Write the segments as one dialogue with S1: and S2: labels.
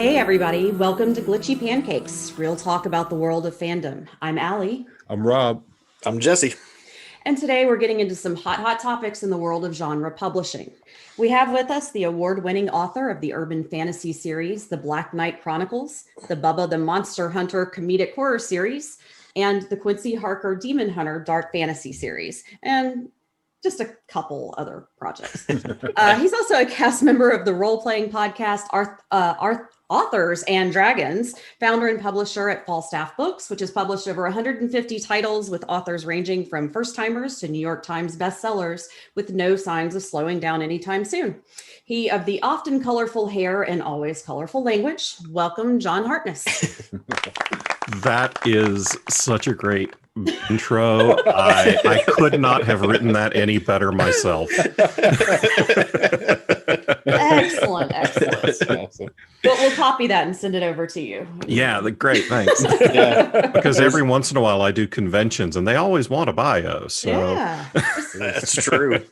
S1: Hey everybody, welcome to Glitchy Pancakes, real talk about the world of fandom. I'm Allie.
S2: I'm Rob.
S3: I'm Jesse.
S1: And today we're getting into some hot topics in the world of genre publishing. We have with us the award-winning author of the urban fantasy series, The Black Knight Chronicles, the Bubba the Monster Hunter comedic horror series, and the Quincy Harker Demon Hunter dark fantasy series, and just a couple other projects. He's also a cast member of the role-playing podcast Authors and Dragons, founder and publisher at Falstaff Books, which has published over 150 titles with authors ranging from first-timers to New York Times bestsellers with no signs of slowing down anytime soon. He of the often colorful hair and always colorful language. Welcome, John Hartness.
S2: That is such a great intro. I could not have written that any better myself.
S1: Excellent.
S2: That's awesome.
S1: But we'll copy that and send it over to you.
S2: Yeah, great, thanks.
S3: Yeah,
S2: Because every once in a while I do conventions and they always want a bio. So
S1: Yeah.
S3: that's true.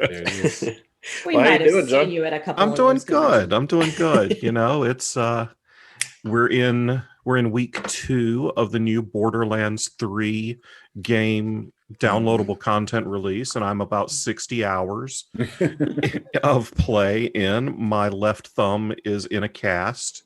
S1: We
S3: Well, how
S1: might
S3: you
S1: have
S3: doing,
S1: seen
S3: John?
S1: you at a couple
S2: I'm
S1: of
S2: doing
S1: those
S2: good.
S1: conventions.
S2: I'm doing good. You know, it's we're in week 2 of the new Borderlands 3 game downloadable content release, and I'm about 60 hours of play in. My left thumb is in a cast.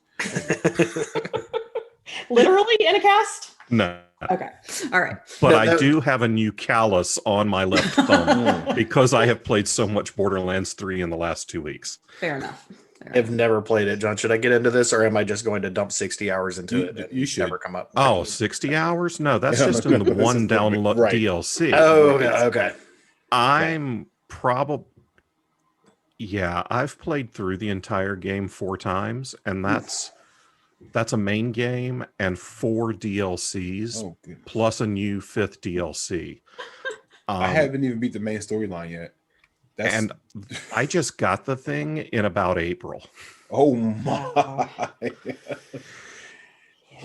S1: Literally in a cast?
S2: No.
S1: Okay. All right.
S2: But
S3: No,
S2: I do have a new callus on my left thumb because I have played so much Borderlands 3 in the last 2 weeks.
S1: Fair enough.
S3: I've never played it, John. Should I get into this, or am I just going to dump 60 hours into it? And
S2: you should.
S3: never come up.
S2: Oh, 60 hours? No, that's
S4: Yeah,
S2: just in the
S4: this
S2: one
S4: is the-
S2: download
S4: right.
S2: DLC.
S3: Oh, okay.
S2: I'm probably... Yeah, I've played through the entire game 4 times, and that's a main game and 4 DLCs,
S4: Oh, goodness.
S2: plus a new 5th DLC.
S4: I haven't even beat the main storyline yet.
S2: And I just got the thing in about April.
S4: Oh my!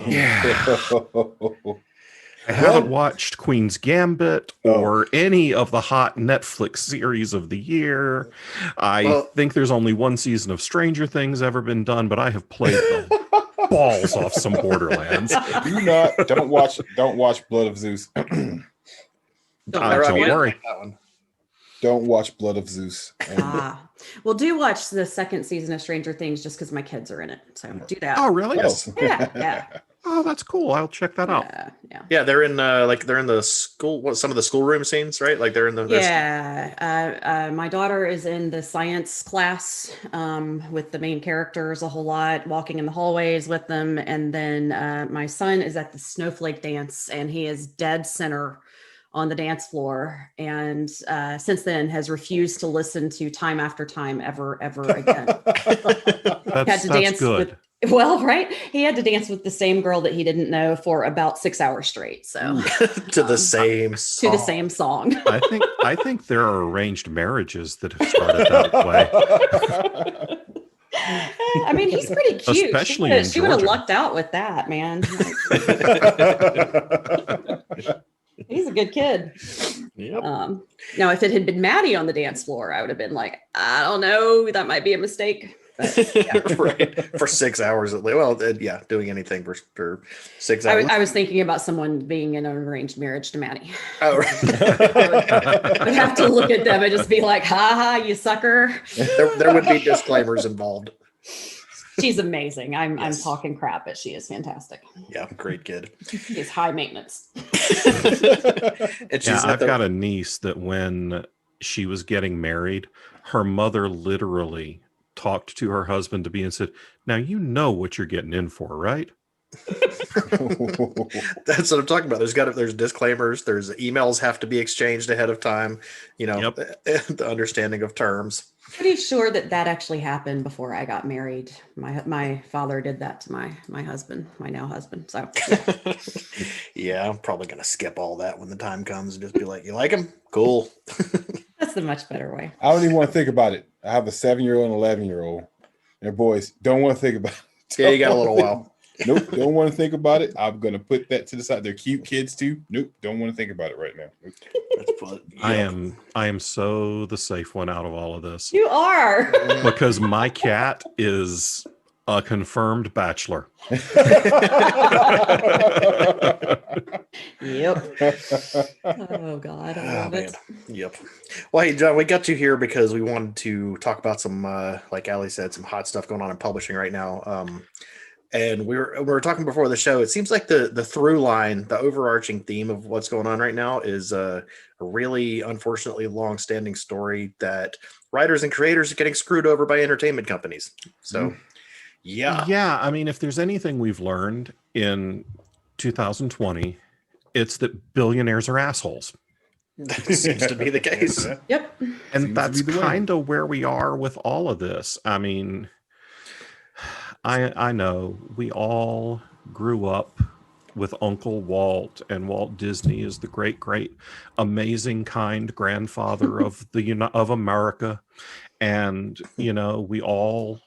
S2: Yeah. I haven't watched Queen's Gambit or any of the hot Netflix series of the year. I think there's only one season of Stranger Things ever been done, but I have played the balls off some Borderlands.
S4: Don't watch Blood of Zeus.
S1: Don't
S2: Don't worry.
S3: That one.
S4: Don't watch Blood of Zeus.
S1: Well, do watch the second season of Stranger Things just because my kids are in it. So do that.
S2: Oh, really?
S4: Yes.
S1: Yeah.
S2: Oh, that's cool. I'll check that out.
S1: Yeah.
S3: Yeah, they're in the school. Some of the schoolroom scenes, right? Like they're in the.
S1: Yeah. My daughter is in the science class with the main characters a whole lot, walking in the hallways with them. And then my son is at the snowflake dance, and he is dead center on the dance floor, and since then has refused to listen to Time After Time ever again.
S2: That's good.
S1: Right? He had to dance with the same girl that he didn't know for about 6 hours straight. So
S3: to the same song.
S1: to the same song.
S2: I think there are arranged marriages that have started that way.
S1: I mean, he's pretty cute.
S2: Especially in
S1: she would have
S2: Georgia.
S1: lucked out with that, man. He's a good kid.
S3: Yep.
S1: Now, if it had been Maddie on the dance floor, I would have been like, I don't know, that might be a mistake. But, yeah.
S3: Right. For 6 hours at least. Well, yeah, doing anything for 6 hours.
S1: I was thinking about someone being in an arranged marriage to Maddie.
S3: Oh, right.
S1: I would have to look at them and just be like, ha ha, you sucker.
S3: there would be disclaimers involved.
S1: She's amazing. I'm
S3: Yes.
S1: talking crap, but she is fantastic.
S3: Yeah, great kid.
S1: She's high maintenance.
S3: And she's
S2: I've got a niece that when she was getting married, her mother literally talked to her husband to be and said, "Now you know what you're getting in for, right?"
S3: That's what I'm talking about. There's disclaimers. There's emails have to be exchanged ahead of time. You know, the understanding of terms.
S1: Pretty sure that actually happened before I got married. My father did that to my husband, my now husband. So
S3: Yeah, I'm probably gonna skip all that when the time comes and just be like, "You like him? Cool."
S1: that's the much better way.
S4: I don't even want to think about it. I have a 7-year-old and 11-year-old. And boys, don't want to think about it.
S3: Yeah, you got a little while.
S4: Nope, don't want to think about it. I'm gonna put that to the side. They're cute kids too. Nope, don't want to think about it right now. Nope.
S3: That's fun.
S2: I am so the safe one out of all of this
S1: You are.
S2: because my cat is A confirmed bachelor.
S1: Yep. Oh God, I love it.
S3: Yep. Well, hey, John, we got you here because we wanted to talk about some, like Allie said, some hot stuff going on in publishing right now. And we were talking before the show. It seems like the through line, the overarching theme of what's going on right now is a really unfortunately long-standing story that writers and creators are getting screwed over by entertainment companies. So, yeah.
S2: Yeah, I mean, if there's anything we've learned in 2020, it's that billionaires are assholes.
S3: Seems to be the case.
S1: Yep.
S2: And
S4: Seems
S2: that's
S4: to be the way.
S2: kind of where we are with all of this. I mean, I know we all grew up with Uncle Walt, and Walt Disney is the great, amazing, kind grandfather of America. And, you know, we all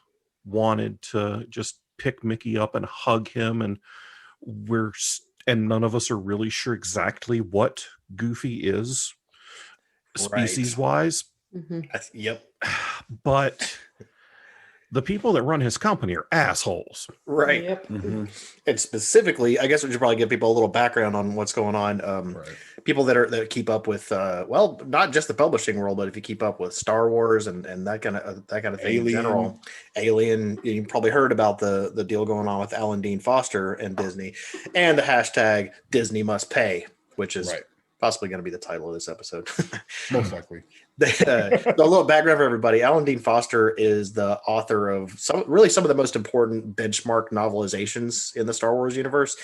S2: wanted to just pick Mickey up and hug him, and none of us are really sure exactly what Goofy is species wise.
S1: Mm-hmm.
S3: Yep.
S2: But the people that run his company are assholes.
S3: Right.
S1: Yep.
S4: Mm-hmm.
S3: And specifically, I guess we should probably give people a little background on what's going on.
S4: Right.
S3: People that keep up with, well, not just the publishing world, but if you keep up with Star Wars and that kind of thing in general, Alien, you probably heard about the deal going on with Alan Dean Foster and Disney, and the hashtag Disney must pay, which is possibly going to be the title of this episode.
S4: Most likely.
S3: A little background for everybody. Alan Dean Foster is the author of some of the most important benchmark novelizations in the Star Wars universe,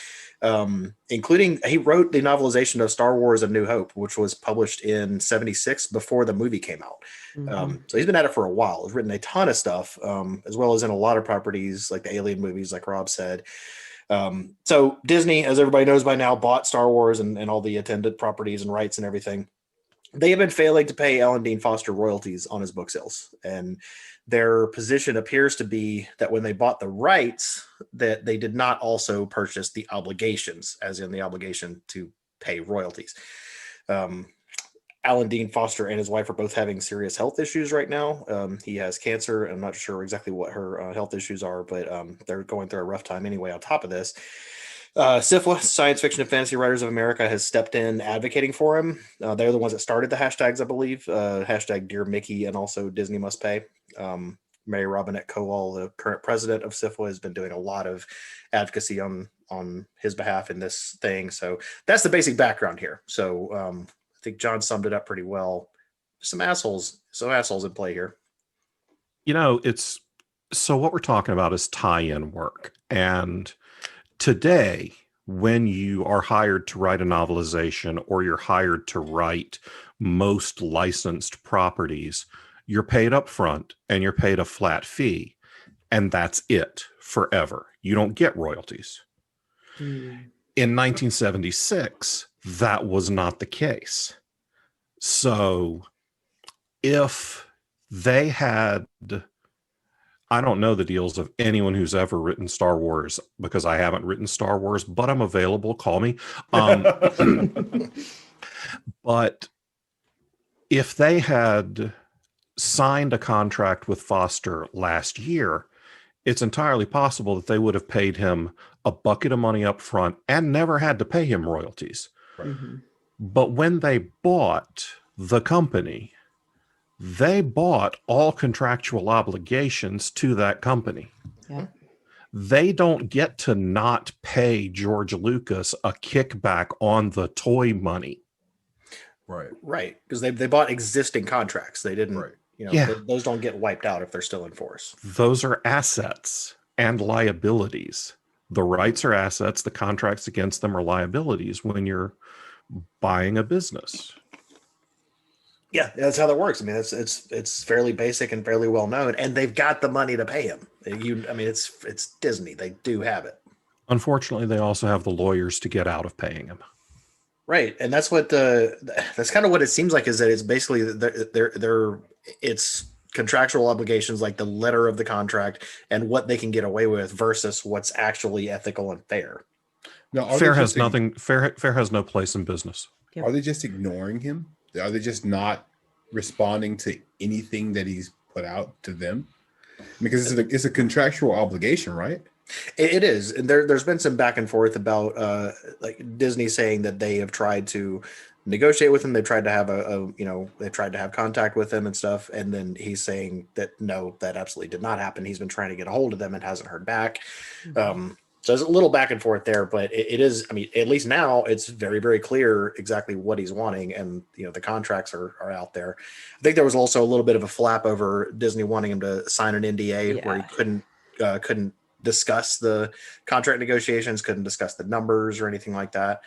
S3: including he wrote the novelization of Star Wars: A New Hope, which was published in '76 before the movie came out.
S1: Mm-hmm.
S3: So he's been at it for a while. He's written a ton of stuff, as well as in a lot of properties like the Alien movies, like Rob said. So Disney, as everybody knows by now, bought Star Wars and all the attendant properties and rights and everything. They have been failing to pay Alan Dean Foster royalties on his book sales. And their position appears to be that when they bought the rights, that they did not also purchase the obligations, as in the obligation to pay royalties. Alan Dean Foster and his wife are both having serious health issues right now. He has cancer. I'm not sure exactly what her health issues are, but they're going through a rough time anyway on top of this. SIFLA, Science Fiction and Fantasy Writers of America, has stepped in advocating for him. They're the ones that started the hashtags, I believe. Hashtag Dear Mickey and also Disney Must Pay. Mary Robinette Kowal, the current president of SIFLA, has been doing a lot of advocacy on his behalf in this thing. So that's the basic background here. So I think John summed it up pretty well. Some assholes in play here.
S2: You know, so what we're talking about is tie-in work. And today, when you are hired to write a novelization or you're hired to write most licensed properties, you're paid up front and you're paid a flat fee, and that's it forever. You don't get royalties. In 1976, that was not the case. So if they had, I don't know the deals of anyone who's ever written Star Wars because I haven't written Star Wars, but I'm available. Call me. But if they had signed a contract with Foster last year, it's entirely possible that they would have paid him a bucket of money up front and never had to pay him royalties.
S4: Right.
S1: Mm-hmm.
S2: But when they bought the company, they bought all contractual obligations to that company.
S1: Yep.
S2: They don't get to not pay George Lucas a kickback on the toy money.
S3: Right. Because they bought existing contracts. They didn't, those don't get wiped out if they're still in force.
S2: Those are assets and liabilities. The rights are assets. The contracts against them are liabilities when you're buying a business.
S3: Yeah, that's how that works. I mean, it's fairly basic and fairly well known, and they've got the money to pay him. It's Disney. They do have it.
S2: Unfortunately, they also have the lawyers to get out of paying him.
S3: Right, and that's what that's kind of what it seems like, is that it's basically it's contractual obligations, like the letter of the contract and what they can get away with versus what's actually ethical and fair.
S4: Now,
S2: Fair has nothing. Fair has no place in business.
S1: Yep.
S4: Are they just ignoring him? Are they just not responding to anything that he's put out to them? Because it's a contractual obligation, right?
S3: It is, and there's been some back and forth about like Disney saying that they have tried to negotiate with him. They've tried to have they tried to have contact with him and stuff, and then he's saying that no, that absolutely did not happen. He's been trying to get a hold of them and hasn't heard back. So there's a little back and forth there, but it is. I mean, at least now it's very, very clear exactly what he's wanting, and the contracts are out there. I think there was also a little bit of a flap over Disney wanting him to sign an NDA where he couldn't discuss the contract negotiations, couldn't discuss the numbers or anything like that.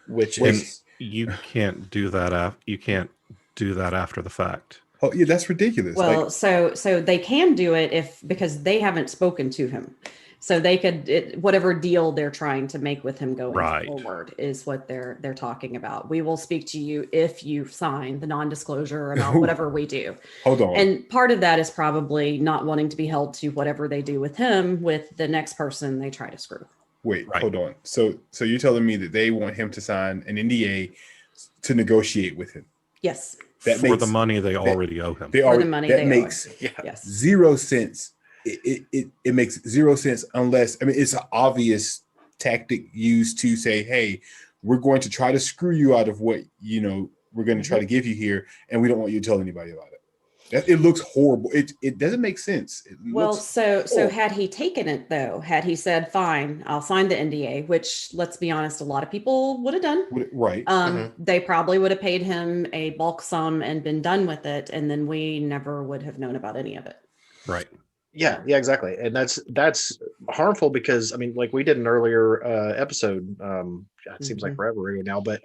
S3: Which is
S2: you can't do that. You can't do that after the fact.
S4: Oh yeah, that's ridiculous.
S1: Well, so they can do it because they haven't spoken to him. So they could whatever deal they're trying to make with him going forward is what they're talking about. We will speak to you if you sign the non-disclosure about whatever we do.
S4: Hold on.
S1: And part of that is probably not wanting to be held to whatever they do with him with the next person they try to screw.
S4: Wait, hold on. So you're telling me that they want him to sign an NDA to negotiate with him?
S1: Yes.
S2: For the money they already owe him.
S1: For the money
S4: that makes zero sense. It makes zero sense unless, I mean, it's an obvious tactic used to say, hey, we're going to try to screw you out of what, we're going to try to give you here. And we don't want you to tell anybody about it. It looks horrible. It doesn't make sense.
S1: So had he taken it though, had he said, fine, I'll sign the NDA, which let's be honest, a lot of people would have done.
S4: Right.
S1: They probably would have paid him a bulk sum and been done with it. And then we never would have known about any of it.
S2: Right.
S3: Yeah, exactly. And that's harmful because, I mean, like we did an earlier episode, it seems like forever ago now, but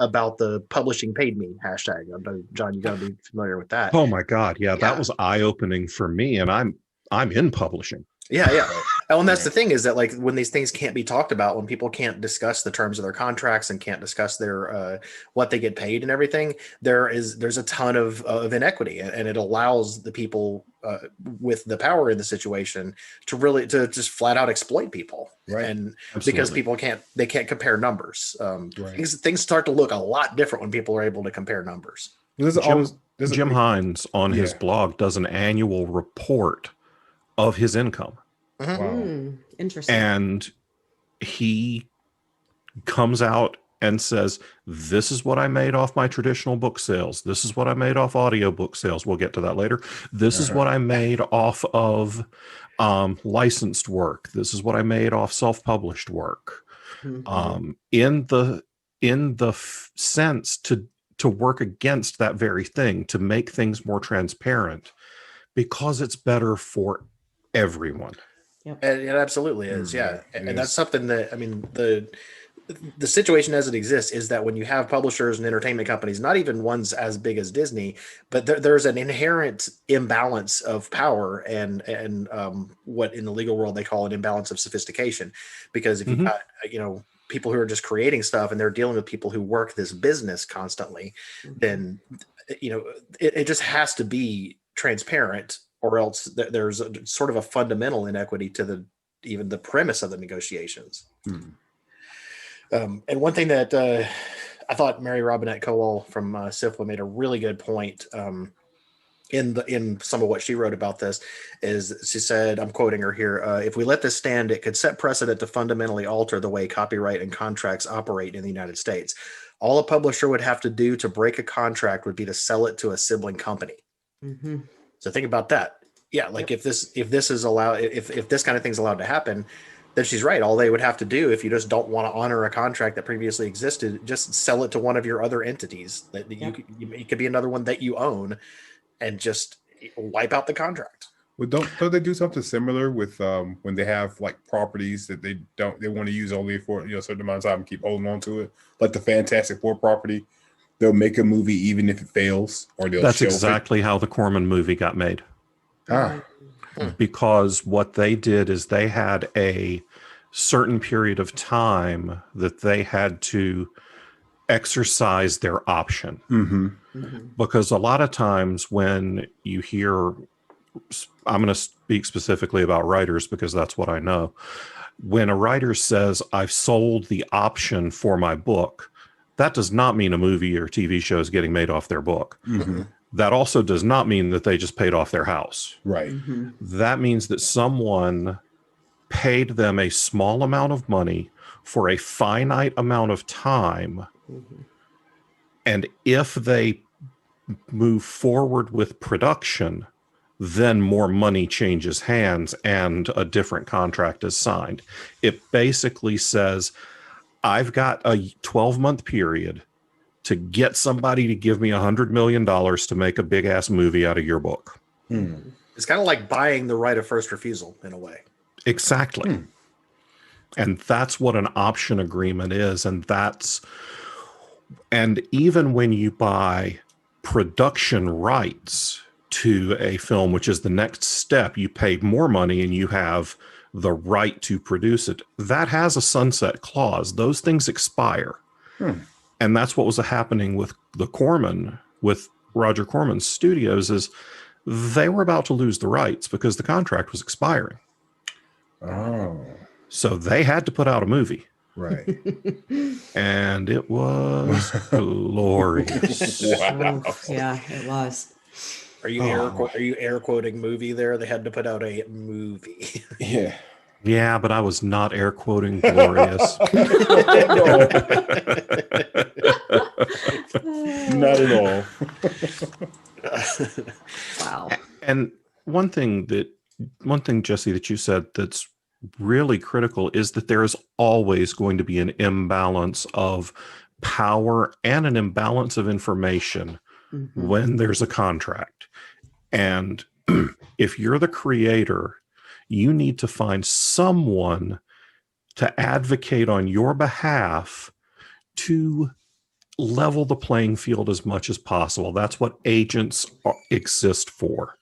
S3: about the publishing paid me hashtag. John, you got to be familiar with that.
S2: Oh my God. Yeah, that was eye-opening for me. And I'm in publishing.
S3: Yeah. Oh, and that's the thing is that like when these things can't be talked about, when people can't discuss the terms of their contracts and can't discuss their what they get paid and everything, there's a ton of inequity, and it allows the people with the power in the situation to just flat out exploit people,
S4: right?
S3: And because people can't compare numbers, things start to look a lot different when people are able to compare numbers.
S2: Jim Hines on his blog does an annual report of his income.
S4: Wow.
S1: Interesting.
S2: And he comes out and says, this is what I made off my traditional book sales. This is what I made off audiobook sales. We'll get to that later. This is what I made off of licensed work. This is what I made off self-published work. In the sense to work against that very thing, to make things more transparent, because it's better for everyone.
S1: Yep.
S3: And it absolutely is. Yeah. And that's something that, I mean, the situation as it exists is that when you have publishers and entertainment companies, not even ones as big as Disney, but there's an inherent imbalance of power and what in the legal world they call an imbalance of sophistication. Because if you've got, people who are just creating stuff and they're dealing with people who work this business constantly, then, it just has to be transparent, or else there's sort of a fundamental inequity to even the premise of the negotiations. And one thing that I thought Mary Robinette Kowal from SIFLA made a really good point in some of what she wrote about this is she said, I'm quoting her here, if we let this stand, it could set precedent to fundamentally alter the way copyright and contracts operate in the United States. All a publisher would have to do to break a contract would be to sell it to a sibling company. So think about that. Yeah, like if this is allowed, if this kind of thing's allowed to happen, then she's right. All they would have to do, if you just don't want to honor a contract that previously existed, just sell it to one of your other entities. That it could be another one that you own, and just wipe out the contract.
S4: Well, don't they do something similar with when they have like properties that they want to use only for a certain amount of time and keep holding on to it, like the Fantastic Four property? They'll make a movie even if it fails, or they'll.
S2: That's exactly how the Corman movie got made. Because what they did is they had a certain period of time that they had to exercise their option. Because a lot of times when you hear, I'm going to speak specifically about writers because that's what I know. When a writer says, I've sold the option for my book, that does not mean a movie or TV show is getting made off their book. That also does not mean that they just paid off their house.
S4: Right.
S1: Mhm.
S2: That means that someone paid them a small amount of money for a finite amount of time.
S1: Mhm.
S2: And if they move forward with production, then more money changes hands and a different contract is signed. It basically says, I've got a 12-month period to get somebody to give me $100 million to make a big ass movie out of your book.
S1: Mm-hmm.
S3: It's kind of like buying the right of first refusal in a way.
S2: Exactly. And that's what an option agreement is. And even when you buy production rights to a film, which is the next step, you pay more money and you have the right to produce it. That has a sunset clause. Those things expire. And that's what was happening with with Roger Corman's studios, is they were about to lose the rights because the contract was expiring.
S4: Oh,
S2: So they had to put out a movie.
S4: right.
S2: And it was glorious.
S4: Wow.
S1: Oh, yeah, it was.
S3: Are you air quoting movie there? They had to put out a movie.
S4: Yeah.
S2: Yeah, but I was not air quoting glorious.
S4: Not at all.
S1: Wow.
S2: And one thing, Jesse, that you said that's really critical is that there is always going to be an imbalance of power and an imbalance of information
S1: Mhm.
S2: when there's a contract. And if you're the creator, you need to find someone to advocate on your behalf to level the playing field as much as possible. That's what agents exist for.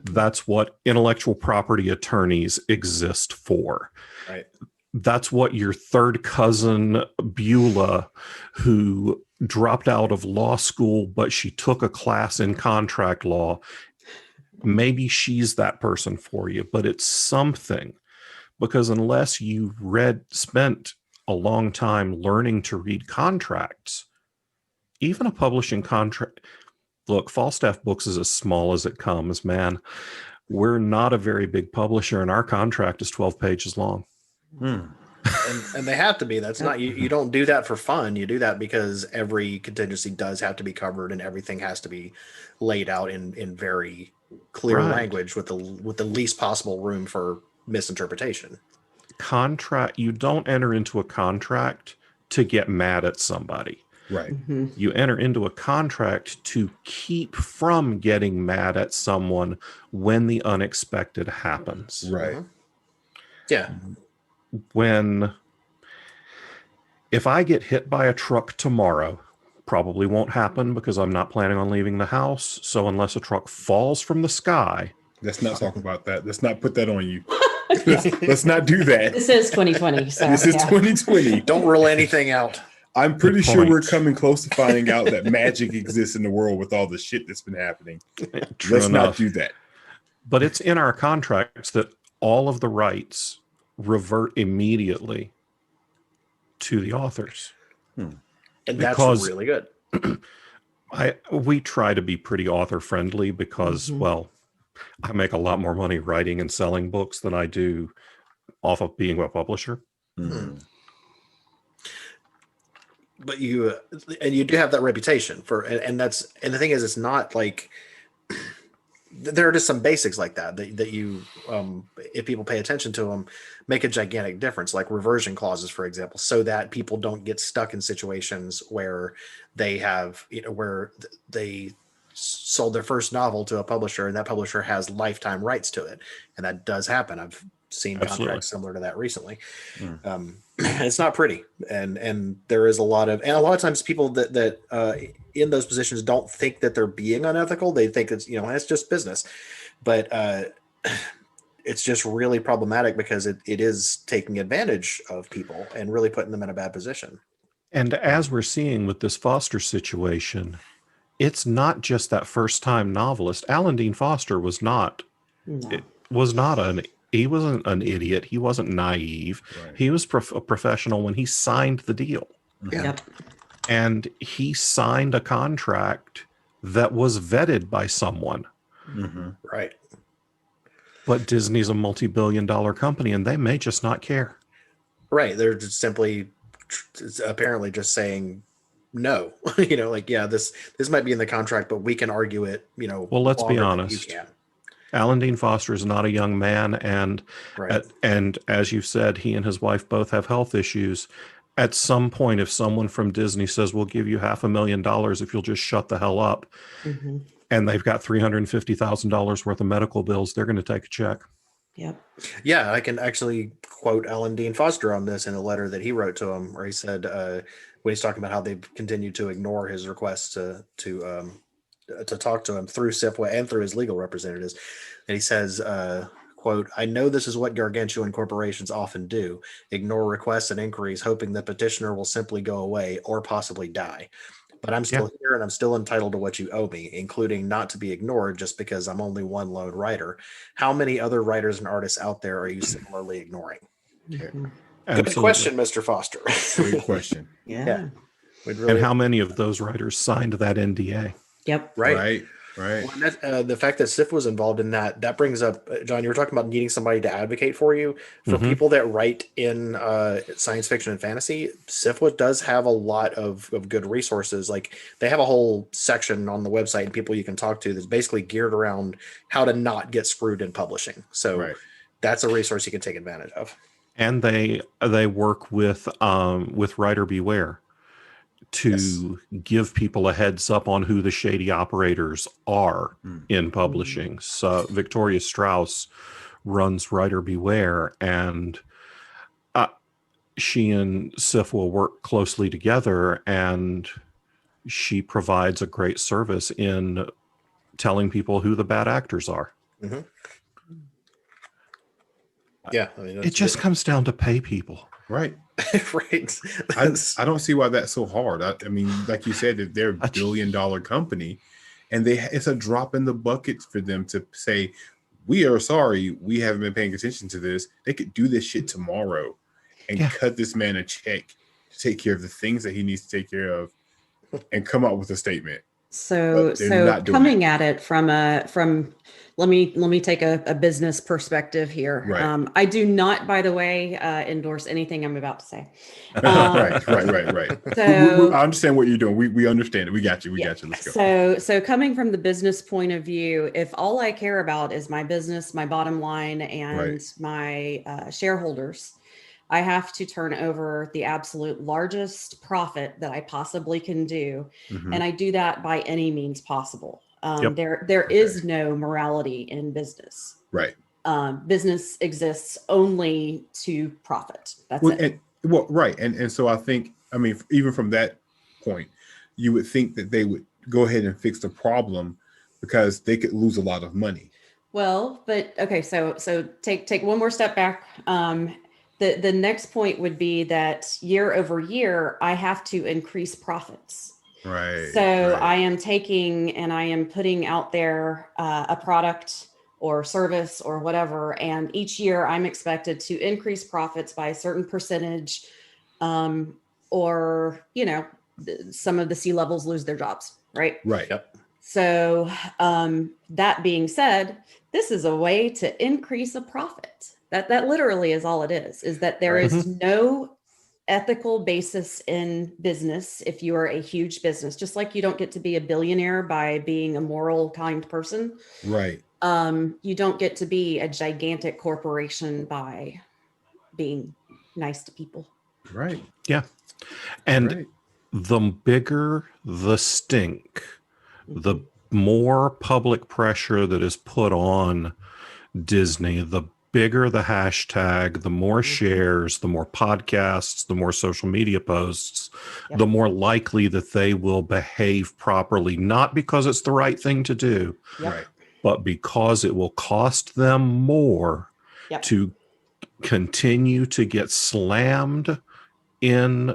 S2: That's what intellectual property attorneys exist for.
S3: Right.
S2: That's what your third cousin Beulah, who dropped out of law school, but she took a class in contract law, maybe she's that person for you, but it's something. Because unless you spent a long time learning to read contracts, even a publishing contract, look, Falstaff Books is as small as it comes, man. We're not a very big publisher, and our contract is 12 pages long.
S3: And they have to be. That's not, you don't do that for fun. You do that because every contingency does have to be covered and everything has to be laid out in very clear language with the least possible room for misinterpretation.
S2: You don't enter into a contract to get mad at somebody.
S4: Right.
S1: Mhm.
S2: You enter into a contract to keep from getting mad at someone when the unexpected happens.
S4: Right.
S3: Yeah.
S2: If I get hit by a truck tomorrow, probably won't happen because I'm not planning on leaving the house. So unless a truck falls from the sky,
S4: Let's not talk about that. Let's not put that on you. Let's not do that.
S1: This is 2020. So,
S4: This is
S1: yeah.
S4: 2020.
S3: Don't rule anything out.
S4: I'm pretty
S2: Good
S4: sure
S2: point.
S4: we're coming close to finding out that magic exists in the world with all the shit that's been happening.
S2: true
S4: Let's not
S2: enough.
S4: do that.
S2: But it's in our contracts that all of the rights revert immediately to the authors.
S3: And that's
S2: Because-
S3: really good.
S2: We try to be pretty author friendly because,
S1: Mhm.
S2: well, I make a lot more money writing and selling books than I do off of being a publisher.
S3: But you do have that reputation for, and the thing is, it's not like there are just some basics like that you if people pay attention to them, make a gigantic difference, like reversion clauses, for example, so that people don't get stuck in situations where they have, where they sold their first novel to a publisher and that publisher has lifetime rights to it. And that does happen. I've seen
S2: Absolutely.
S3: contracts similar to that recently. It's not pretty. And there is a lot of times people that in those positions don't think that they're being unethical. They think it's, it's just business, but it's just really problematic because it is taking advantage of people and really putting them in a bad position.
S2: And as we're seeing with this Foster situation, it's not just that first time novelist. Alan Dean Foster was not
S1: No.
S2: he wasn't an idiot. He wasn't naive.
S4: Right.
S2: He was a professional when he signed the deal.
S3: Yeah.
S1: Yep.
S2: And he signed a contract that was vetted by someone.
S4: Mm-hmm.
S3: Right.
S2: But Disney's a multi-billion-dollar company, and they may just not care.
S3: Right. They're just simply apparently just saying no. Like, yeah, this might be in the contract, but we can argue it,
S2: Well, let's be
S3: longer than you
S2: honest.
S3: can.
S2: Alan Dean Foster is not a young man, and
S3: Right.
S2: and as you said, he and his wife both have health issues. At some point, if someone from Disney says, "We'll give you $500,000 if you'll just shut the hell up,"
S1: Mm-hmm.
S2: and they've got $350,000 worth of medical bills, they're going to take a check.
S1: Yep.
S3: Yeah, I can actually quote Alan Dean Foster on this in a letter that he wrote to him, where he said, when he's talking about how they've continued to ignore his requests to talk to him through SIPWA and through his legal representatives, and he says, quote, "I know this is what gargantuan corporations often do: ignore requests and inquiries, hoping the petitioner will simply go away or possibly die. But I'm still here, and I'm still entitled to what you owe me, including not to be ignored just because I'm only one lone writer. How many other writers and artists out there are you similarly ignoring?"
S1: Mhm.
S3: Good question, Mr. Foster.
S4: Great question.
S1: Yeah.
S3: Yeah. We'd
S2: And how many of those writers signed that NDA?
S1: Yep.
S3: right.
S4: Right.
S3: Well, and that, the fact that SIF was involved in that brings up, John, you were talking about needing somebody to advocate for you. For
S2: Mhm.
S3: people that write in science fiction and fantasy, SIFWA does have a lot of good resources. Like, they have a whole section on the website and people you can talk to that's basically geared around how to not get screwed in publishing. So that's a resource you can take advantage of.
S2: And they work with Writer Beware to give people a heads up on who the shady operators are in publishing. So Victoria Strauss runs Writer Beware, and she and Sif will work closely together, and she provides a great service in telling people who the bad actors are.
S3: Mm-hmm. Yeah, I mean,
S2: it just comes down to pay people.
S4: Right.
S3: right.
S4: I don't see why that's so hard. I mean, like you said, if they're a billion-dollar company, and it's a drop in the bucket for them to say, "We are sorry, we haven't been paying attention to this." They could do this shit tomorrow and cut this man a check to take care of the things that he needs to take care of, and come out with a statement.
S1: So coming at it from let me take a business perspective here.
S4: Right.
S1: I do not, by the way, endorse anything I'm about to say.
S4: Right.
S1: So
S4: I understand what you're doing. We understand it. We got you. We got you. Let's
S1: go. So coming from the business point of view, if all I care about is my business, my bottom line, and my shareholders, I have to turn over the absolute largest profit that I possibly can do.
S4: Mm-hmm.
S1: And I do that by any means possible. There is no morality in business.
S4: Right.
S1: Business exists only to profit. That's it.
S4: Right. And so I think, I mean, even from that point, you would think that they would go ahead and fix the problem because they could lose a lot of money.
S1: Well, but okay, so take one more step back. The next point would be that year over year, I have to increase profits.
S4: Right.
S1: So I am taking and I am putting out there a product or service or whatever, and each year I'm expected to increase profits by a certain percentage, or some of the C-levels lose their jobs, right?
S4: Right.
S3: Yep.
S1: So that being said, this is a way to increase a profit. That literally is all it is that there is no ethical basis in business. If you are a huge business, just like you don't get to be a billionaire by being a moral, kind person.
S4: Right.
S1: You don't get to be a gigantic corporation by being nice to people.
S4: Right.
S2: Yeah. And the bigger the stink, the more public pressure that is put on Disney, the bigger the hashtag, the more shares, the more podcasts, the more social media posts, the more likely that they will behave properly, not because it's the right thing to do, but because it will cost them more to continue to get slammed in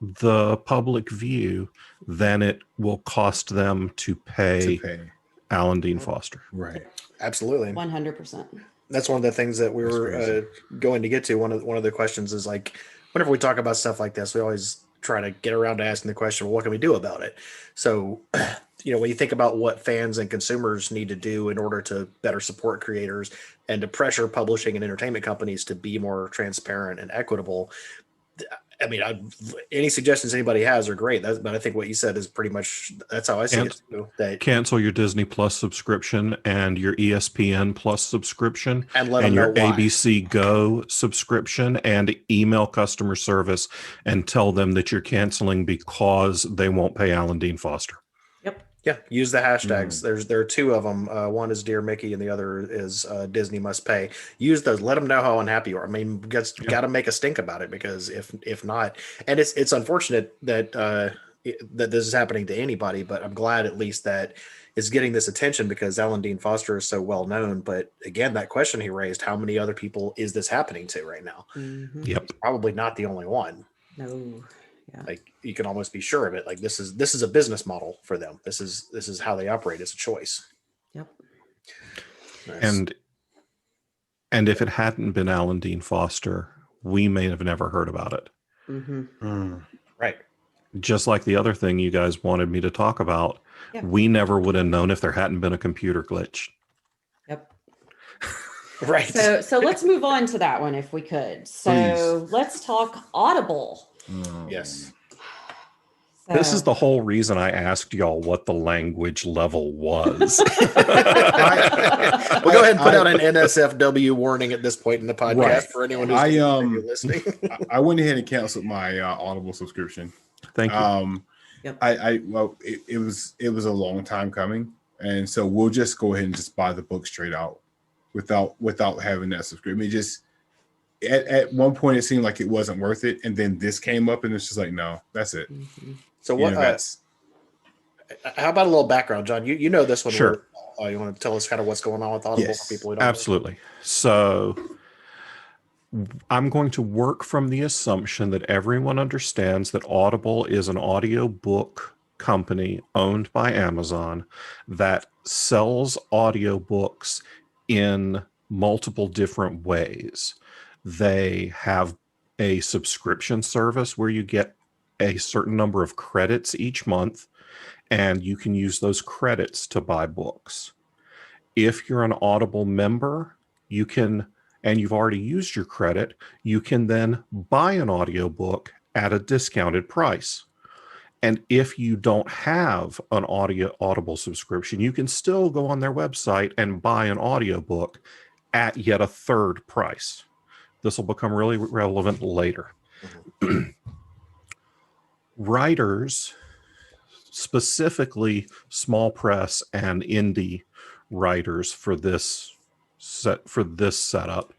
S2: the public view than it will cost them to pay Alan Dean Foster.
S4: Right.
S3: Absolutely.
S1: 100%.
S3: That's one of the things that we were going to get to. One of the questions is, like, whenever we talk about stuff like this, we always try to get around to asking the question, well, what can we do about it? So when you think about what fans and consumers need to do in order to better support creators and to pressure publishing and entertainment companies to be more transparent and equitable, I mean, any suggestions anybody has are great. But I think what you said is pretty much, that's how I see it too. That
S2: cancel your Disney Plus subscription and your ESPN Plus subscription
S3: and let
S2: and
S3: them know
S2: your
S3: why.
S2: ABC Go subscription, and email customer service and tell them that you're canceling because they won't pay Alan Dean Foster.
S1: Yep.
S3: Yeah, use the hashtags. There are two of them. One is Dear Mickey, and the other is Disney Must Pay. Use those. Let them know how unhappy you are. I mean, got to make a stink about it, because if not, and it's unfortunate that that this is happening to anybody. But I'm glad at least that it's getting this attention, because Alan Dean Foster is so well known. But again, that question he raised: how many other people is this happening to right now?
S1: Mm-hmm.
S2: Yep.
S3: Probably not the only one.
S1: No. Yeah.
S3: Like, you can almost be sure of it. Like, this is a business model for them. This is how they operate. It's a choice.
S1: Yep.
S3: Nice.
S2: And if it hadn't been Alan Dean Foster, we may have never heard about it.
S1: Mm-hmm.
S3: Right.
S2: Just like the other thing you guys wanted me to talk about,
S1: Yeah.
S2: we never would have known if there hadn't been a computer glitch.
S1: Yep.
S3: Right.
S1: So let's move on to that one if we could. So let's talk Audible.
S3: Yes.
S2: This is the whole reason I asked y'all what the language level was.
S3: We'll go ahead and put out an NSFW warning at this point in the podcast
S4: Right.
S3: for anyone who's listening.
S4: I went ahead and canceled my Audible subscription.
S2: Thank you.
S1: Yep.
S4: It was a long time coming, and so we'll just go ahead and just buy the book straight out without having that subscription. It just at one point it seemed like it wasn't worth it, and then this came up, and it's just like, no, that's it.
S1: Mm-hmm.
S3: So what? How about a little background, John? You know this one.
S2: Sure.
S3: You want to tell us kind of what's going on with Audible
S4: Yes,
S3: for people who don't know?
S2: Absolutely. So I'm going to work from the assumption that everyone understands that Audible is an audiobook company owned by Amazon that sells audiobooks in multiple different ways. They have a subscription service where you get a certain number of credits each month, and you can use those credits to buy books. If you're an Audible member, you can, and you've already used your credit, you can then buy an audiobook at a discounted price. And if you don't have an Audible subscription, you can still go on their website and buy an audiobook at yet a third price. This will become really relevant later. Writers, specifically small press and indie writers for this setup,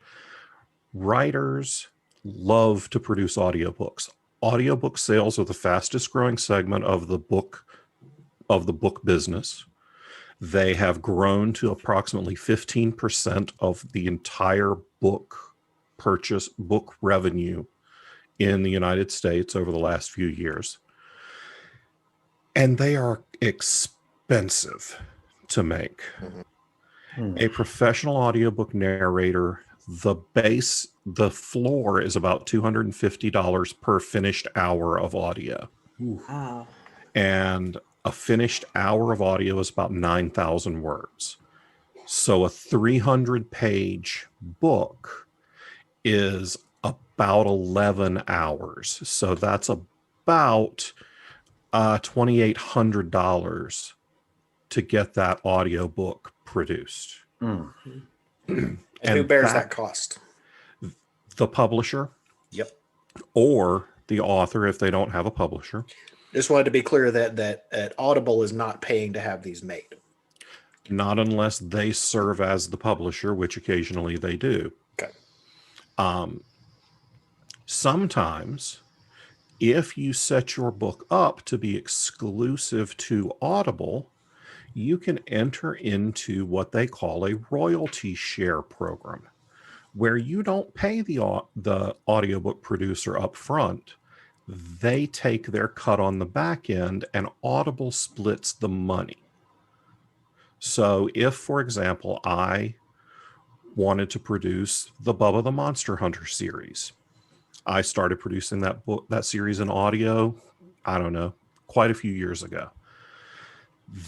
S2: writers love to produce audiobooks. Audiobook sales are the fastest growing segment of the book business. They have grown to approximately 15% of the entire book revenue in the United States over the last few years. And they are expensive to make. A professional audiobook narrator, the floor is about $250 per finished hour of audio.
S1: Wow.
S2: And a finished hour of audio is about 9,000 words. So a 300-page book is about 11 hours. So that's about $2,800 to get that audiobook produced.
S3: And who bears that cost?
S2: The publisher.
S3: Yep.
S2: Or the author if they don't have a publisher.
S3: Just wanted to be clear that Audible is not paying to have these made.
S2: Not unless they serve as the publisher, which occasionally they do.
S3: Okay.
S2: Sometimes, if you set your book up to be exclusive to Audible, you can enter into what they call a royalty share program, where you don't pay the audiobook producer up front. They take their cut on the back end, and Audible splits the money. So if, for example, I wanted to produce the Bubba the Monster Hunter series, I started producing that series in audio, I don't know, quite a few years ago.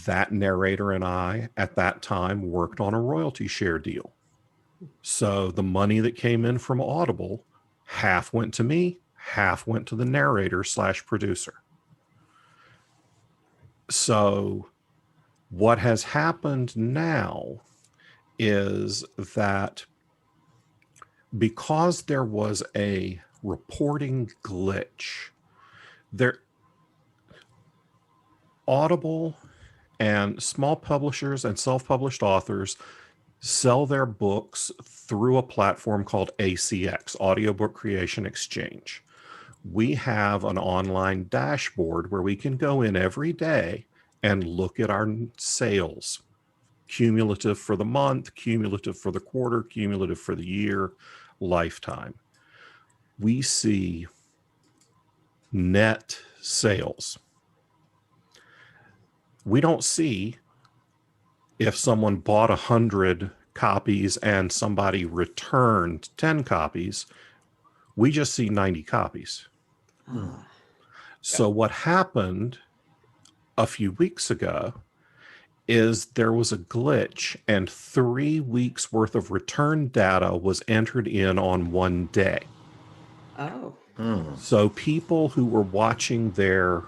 S2: That narrator and I, at that time, worked on a royalty share deal. So the money that came in from Audible, half went to me, half went to the narrator / producer. So what has happened now is that because there was a reporting glitch, Audible and small publishers and self-published authors sell their books through a platform called ACX, Audiobook Creation Exchange. We have an online dashboard where we can go in every day and look at our sales, cumulative for the month, cumulative for the quarter, cumulative for the year, lifetime. We see net sales. We don't see if someone bought 100 copies and somebody returned 10 copies. We just see 90 copies. So what happened a few weeks ago is there was a glitch and 3 weeks worth of return data was entered in on one day.
S1: Oh.
S2: So people who were watching their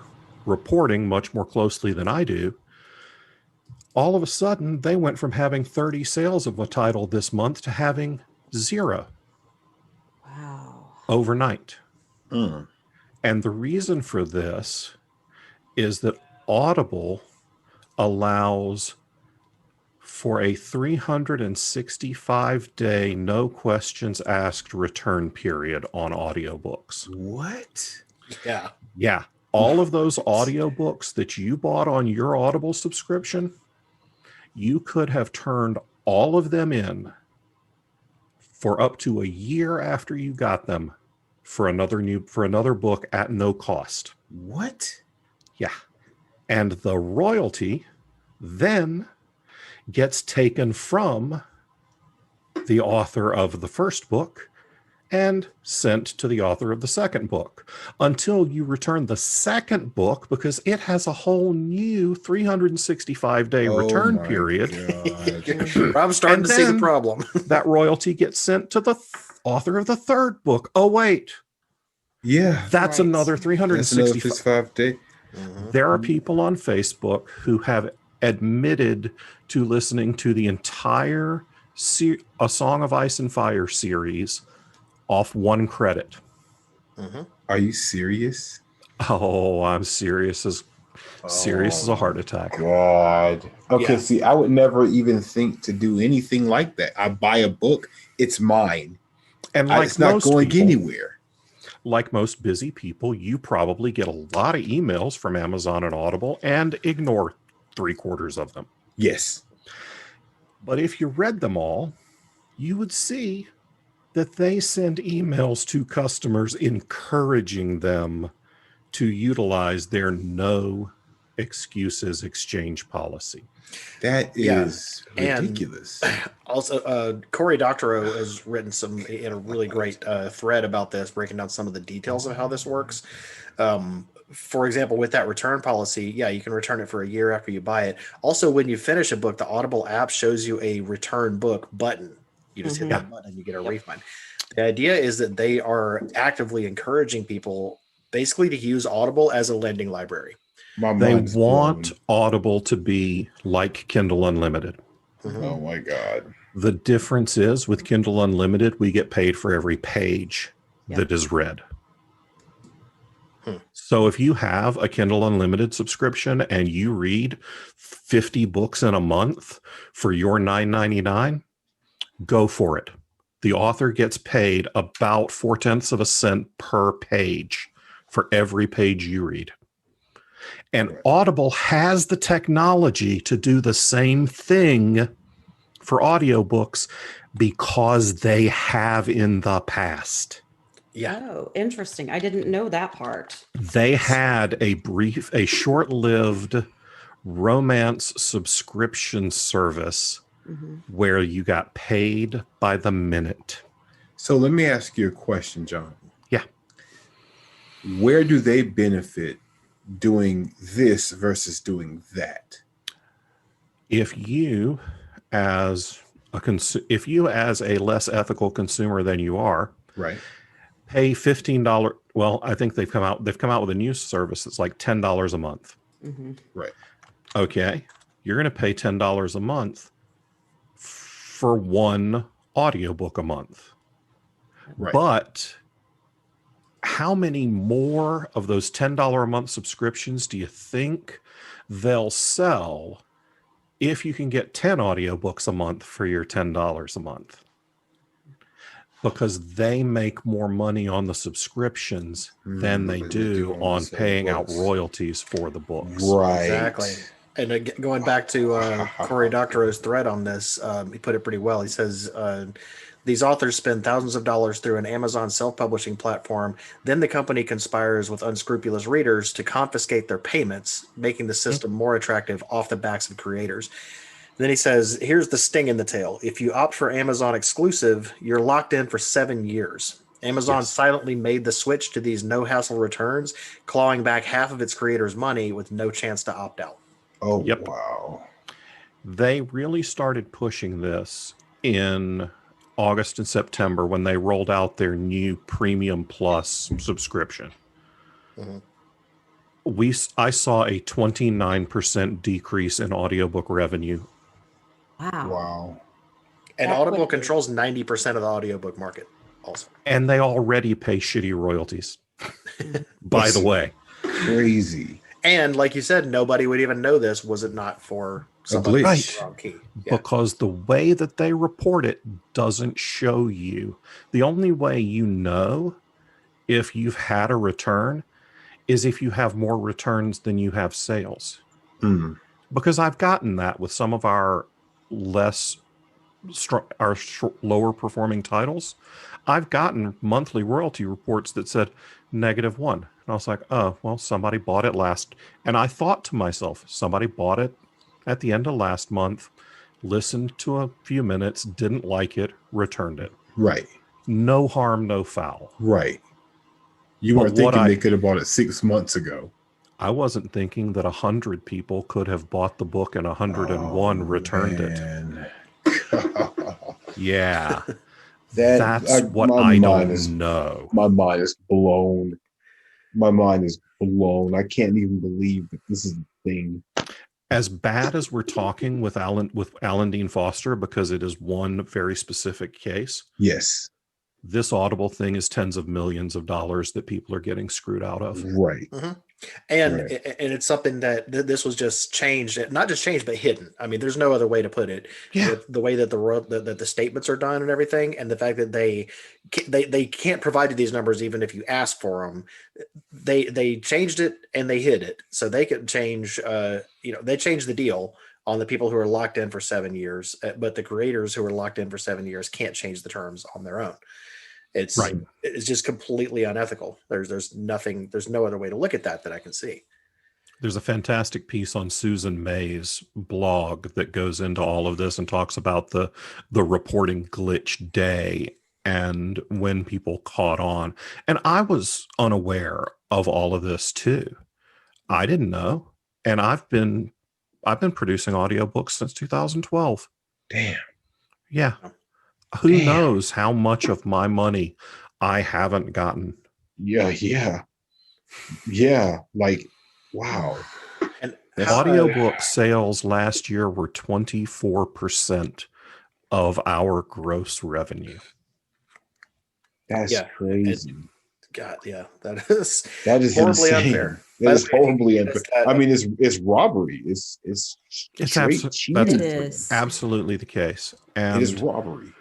S2: reporting much more closely than I do, all of a sudden they went from having 30 sales of a title this month to having 0.
S1: Wow.
S2: Overnight. And the reason for this is that Audible allows for a 365-day no questions asked return period on audiobooks.
S4: What?
S3: Yeah.
S2: Yeah. All of those audiobooks that you bought on your Audible subscription, you could have turned all of them in for up to a year after you got them for another book at no cost.
S4: What?
S2: Yeah. And the royalty then gets taken from the author of the first book and sent to the author of the second book until you return the second book, because it has a whole new 365-day return period.
S3: I'm starting
S2: And
S3: to see the
S2: then
S3: problem.
S2: That royalty gets sent to the author of the third book. Oh, wait.
S4: Yeah.
S2: That's
S1: Right.
S2: another
S4: That's another
S2: 365.
S4: 55 day.
S2: There are people on Facebook who have admitted to listening to the entire A Song of Ice and Fire series off one credit.
S4: Are you serious?
S2: Oh, I'm serious as a heart attack.
S4: God. Okay,
S3: Yeah.
S4: see, I would never even think to do anything like that. I buy a book, it's mine.
S2: And like
S4: it's not
S2: most
S4: going
S2: people,
S4: anywhere.
S2: like most busy people, you probably get a lot of emails from Amazon and Audible and ignore 3/4 of them.
S4: Yes.
S2: But if you read them all, you would see that they send emails to customers encouraging them to utilize their no excuses exchange policy.
S4: That
S3: Yeah.
S4: is
S3: And-
S4: ridiculous.
S3: Also, Corey Doctorow has written in a really great thread about this, breaking down some of the details of how this works. For example, with that return policy, yeah, you can return it for a year after you buy it. Also, when you finish a book, the Audible app shows you a return book button. You just hit that button and you get a refund. The idea is that they are actively encouraging people basically to use Audible as a lending library.
S4: My
S2: They
S4: mind's
S2: want
S4: blown.
S2: Audible to be like Kindle Unlimited.
S4: Oh my God.
S2: The difference is with Kindle Unlimited, we get paid for every page that is read. So if you have a Kindle Unlimited subscription and you read 50 books in a month for your $9.99, go for it. The author gets paid about 0.4 cents per page for every page you read. And Audible has the technology to do the same thing for audiobooks because they have in the past.
S3: Yeah.
S1: Oh, interesting. I didn't know that part.
S2: They had a short-lived romance subscription service where you got paid by the minute.
S4: So let me ask you a question, John.
S2: Yeah.
S4: Where do they benefit doing this versus doing that?
S2: if you as if you as a less ethical consumer than you are
S4: Right.
S2: pay $15, well, I think they've come out with a new service that's like $10 a month.
S1: Mhm.
S4: Right.
S2: Okay, you're going to pay $10 a month for one audiobook a month.
S4: Right.
S2: But how many more of those $10 a month subscriptions do you think they'll sell if you can get 10 audiobooks a month for your $10 a month? Because they make more money on the subscriptions than they do on paying out royalties for the books.
S4: Right.
S3: Exactly. And going back to Cory Doctorow's thread on this, he put it pretty well. He says these authors spend thousands of dollars through an Amazon self-publishing platform. Then the company conspires with unscrupulous readers to confiscate their payments, making the system more attractive off the backs of creators. Then he says, here's the sting in the tail. If you opt for Amazon exclusive, you're locked in for 7 years. Amazon silently made the switch to these no-hassle returns, clawing back half of its creators' money with no chance to opt out.
S4: Oh,
S2: Yep.
S4: wow.
S2: They really started pushing this in August and September when they rolled out their new Premium Plus subscription. I saw a 29% decrease in audiobook revenue.
S4: Wow.
S3: And
S1: That
S3: Audible
S1: would be-
S3: controls 90% of the audiobook market also.
S2: And they already pay shitty royalties. By the way.
S4: Crazy.
S3: And like you said, nobody would even know this was it not for somebody
S4: glitch.
S3: with the wrong key. Yeah.
S2: Because the way that they report it doesn't show you. The only way you know if you've had a return is if you have more returns than you have sales.
S4: Mm.
S2: Because I've gotten that with some of our lower performing titles. I've gotten monthly royalty reports that said -1. And I was like, oh, well, somebody bought it last. And I thought to myself, somebody bought it at the end of last month, listened to a few minutes, didn't like it, returned it.
S4: Right.
S2: No harm, no foul.
S4: Right. You
S2: But
S4: weren't thinking they could have bought it 6 months ago.
S2: I wasn't thinking that 100 people could have bought the book and 101 returned it. Yeah. That's what I don't know.
S4: My mind is blown. My mind is blown. I can't even believe that this is the thing.
S2: As bad as we're talking with Alan Dean Foster, because it is one very specific case.
S4: Yes.
S2: This Audible thing is tens of millions of dollars that people are getting screwed out of.
S4: Right.
S3: Mm-hmm. And it's something that this was just changed, not just changed, but hidden. I mean, there's no other way to put it.
S2: Yeah.
S3: With the way that the statements are done and everything, and the fact that they can't provide you these numbers even if you ask for them. They changed it and they hid it, so they could change. They changed the deal on the people who are locked in for 7 years, but the creators who are locked in for 7 years can't change the terms on their own. It's
S2: right.
S3: It's just completely unethical. There's no other way to look at that I can see.
S2: There's a fantastic piece on Susan May's blog that goes into all of this and talks about the reporting glitch day and when people caught on. And I was unaware of all of this too. I didn't know. And I've been producing audiobooks since 2012.
S4: Damn.
S2: Yeah. Who knows how much of my money I haven't gotten?
S4: Yeah. Like, wow.
S3: And
S2: audiobook sales last year were 24% of our gross revenue.
S4: That's crazy.
S3: God, yeah, that is
S4: horribly
S3: insane.
S4: Unfair. That is horribly unfair. I mean, it's robbery. It's cheating.
S1: It is
S2: absolutely the case. And
S4: it is robbery.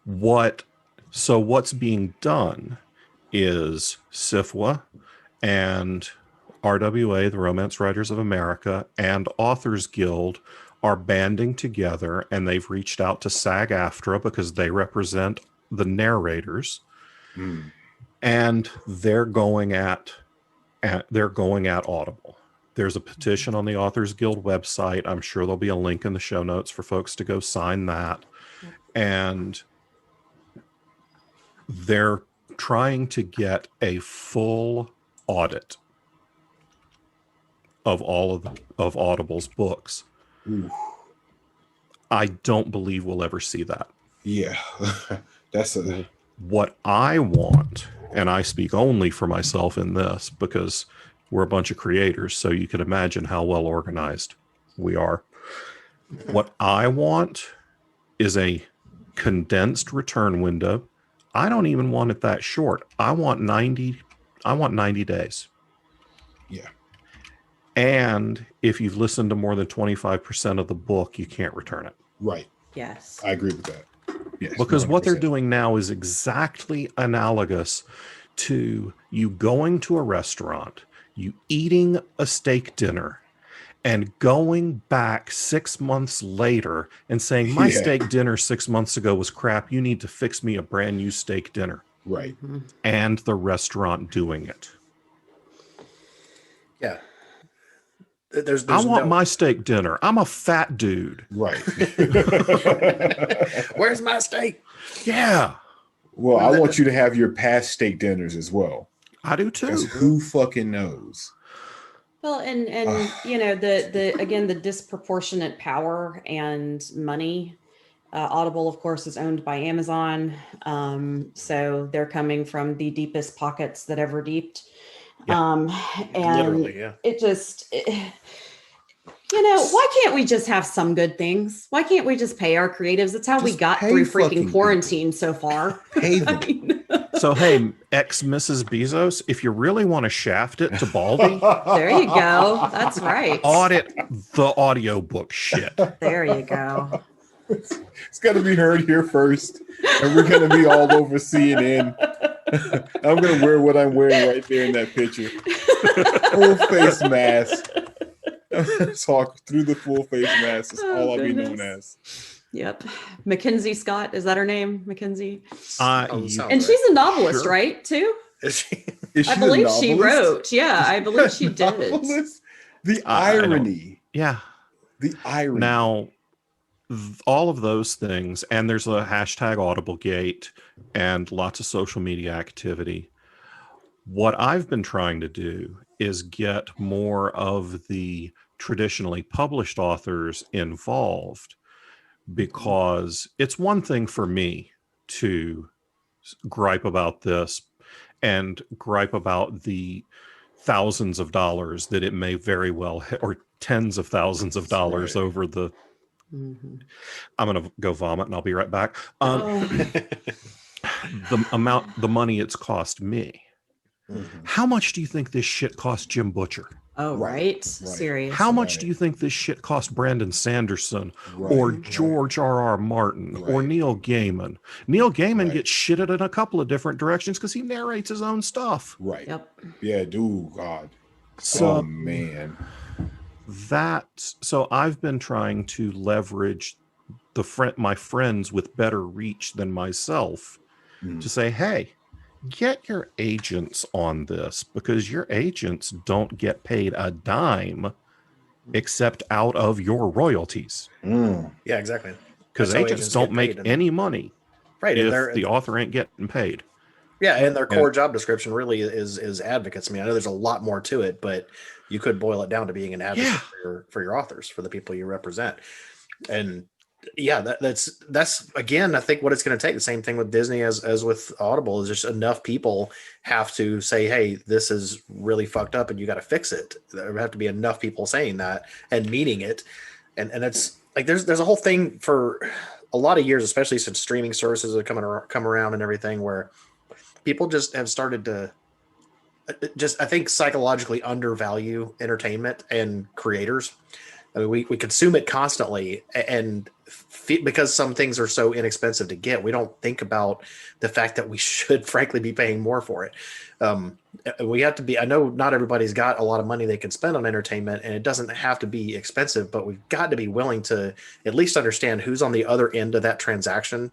S2: What's being done is SIFWA and RWA, the Romance Writers of America, and Authors Guild are banding together, and they've reached out to SAG-AFTRA because they represent the narrators, and they're going at Audible. There's a petition on the Authors Guild website. I'm sure there'll be a link in the show notes for folks to go sign that. And they're trying to get a full audit of all of Audible's books.
S4: Ooh.
S2: I don't believe we'll ever see that.
S4: Yeah. That's a
S2: What I want, and I speak only for myself in this because we're a bunch of creators, so you can imagine how well organized we are. What I want is a condensed return window. I don't even want it that short. I want 90 days.
S4: yeah.
S2: And if you've listened to more than 25% of the book, you can't return it.
S4: Right.
S1: Yes.
S4: I agree with that. Yes.
S2: Because what they're
S4: 100%.
S2: doing now is exactly analogous to you going to a restaurant, you eating a steak dinner, and going back 6 months later and saying, my
S4: Yeah.
S2: steak dinner 6 months ago was crap. You need to fix me a brand new steak dinner.
S4: Right.
S1: Mhm.
S2: And the restaurant doing it.
S3: Yeah. There's
S2: I want
S3: no-
S2: my steak dinner. I'm a fat dude.
S4: Right.
S3: Where's my steak?
S2: Yeah,
S4: Well, I want you to have your past steak dinners as well.
S2: I do
S4: Because
S2: too.
S4: who fucking knows?
S1: Well, and you know, the again, the disproportionate power and money. Audible, of course, is owned by Amazon, so they're coming from the deepest pockets that ever deeped. And
S3: Literally, yeah.
S1: it just, you know, why can't we just have some good things? Why can't we just pay our creatives? That's how we
S4: Just
S1: got
S4: pay
S1: through
S4: fucking
S1: freaking quarantine so far.
S4: Pay
S1: I
S4: them.
S1: mean,
S2: So, hey, ex-Mrs. Bezos, if you really want to shaft it to Baldy,
S1: there you go. That's right.
S2: audit the audiobook shit.
S1: There you go.
S4: It's got to be heard here first, and we're going to be all over CNN. I'm going to wear what I'm wearing right there in that picture. Full face mask. Talk through the full face mask. That's
S1: Oh,
S4: all I'll be known
S1: goodness.
S4: as.
S1: Yep. Mackenzie Scott, is that her name? Mackenzie?
S2: You-
S3: Sounds
S1: And
S3: right.
S1: she's a novelist,
S2: Sure.
S1: right? Too?
S3: Is she?
S4: Is
S1: I
S4: she a
S1: believe she
S4: novelist?
S1: wrote. Yeah, I believe she did.
S4: Novelist? The
S2: I don't-
S4: irony.
S2: yeah.
S4: The irony.
S2: Now, all of those things, and there's a hashtag AudibleGate and lots of social media activity. What I've been trying to do is get more of the traditionally published authors involved, because it's one thing for me to gripe about this and gripe about the thousands of dollars that it may very well or tens of thousands of dollars
S4: Right.
S2: over the
S1: Mhm.
S2: I'm gonna go vomit and I'll be right back.
S1: Oh,
S2: The money it's cost me.
S4: Mhm.
S2: How much do you think this shit cost Jim Butcher?
S1: oh,
S4: Right,
S1: right.
S4: right.
S1: Serious.
S2: How much
S4: Right.
S2: do you think this shit cost Brandon Sanderson
S4: Right,
S2: or
S4: right.
S2: George R.R. Martin or
S4: Right.
S2: Neil Gaiman? Neil Gaiman
S4: Right.
S2: gets shitted in a couple of different directions because he narrates his own stuff.
S4: Right.
S1: Yep.
S4: Yeah, dude. God.
S2: So
S4: Oh, man.
S2: so I've been trying to leverage my friends with better reach than myself
S4: Mm.
S2: to say, hey, get your agents on this, because your agents don't get paid a dime except out of your royalties,
S4: Mm.
S3: Yeah, exactly.
S2: because
S3: That's how
S2: agents
S3: agents
S2: don't
S3: get
S2: make
S3: paid, and-
S2: any money
S3: Right. And
S2: if the author ain't getting paid.
S3: yeah, and their core job description really is advocates. I mean, I know there's a lot more to it, but you could boil it down to being an advocate
S2: Yeah.
S3: for your authors, for the people you represent. And yeah, that's again, I think what it's going to take. The same thing with Disney as with Audible is just enough people have to say, hey, this is really fucked up and you got to fix it. There have to be enough people saying that and meaning it. And it's like there's a whole thing for a lot of years, especially since streaming services have come around and everything, where people just have started to just, I think, psychologically undervalue entertainment and creators. I mean, we consume it constantly, and because some things are so inexpensive to get, we don't think about the fact that we should, frankly, be paying more for it. We have to be. I know not everybody's got a lot of money they can spend on entertainment, and it doesn't have to be expensive, but we've got to be willing to at least understand who's on the other end of that transaction.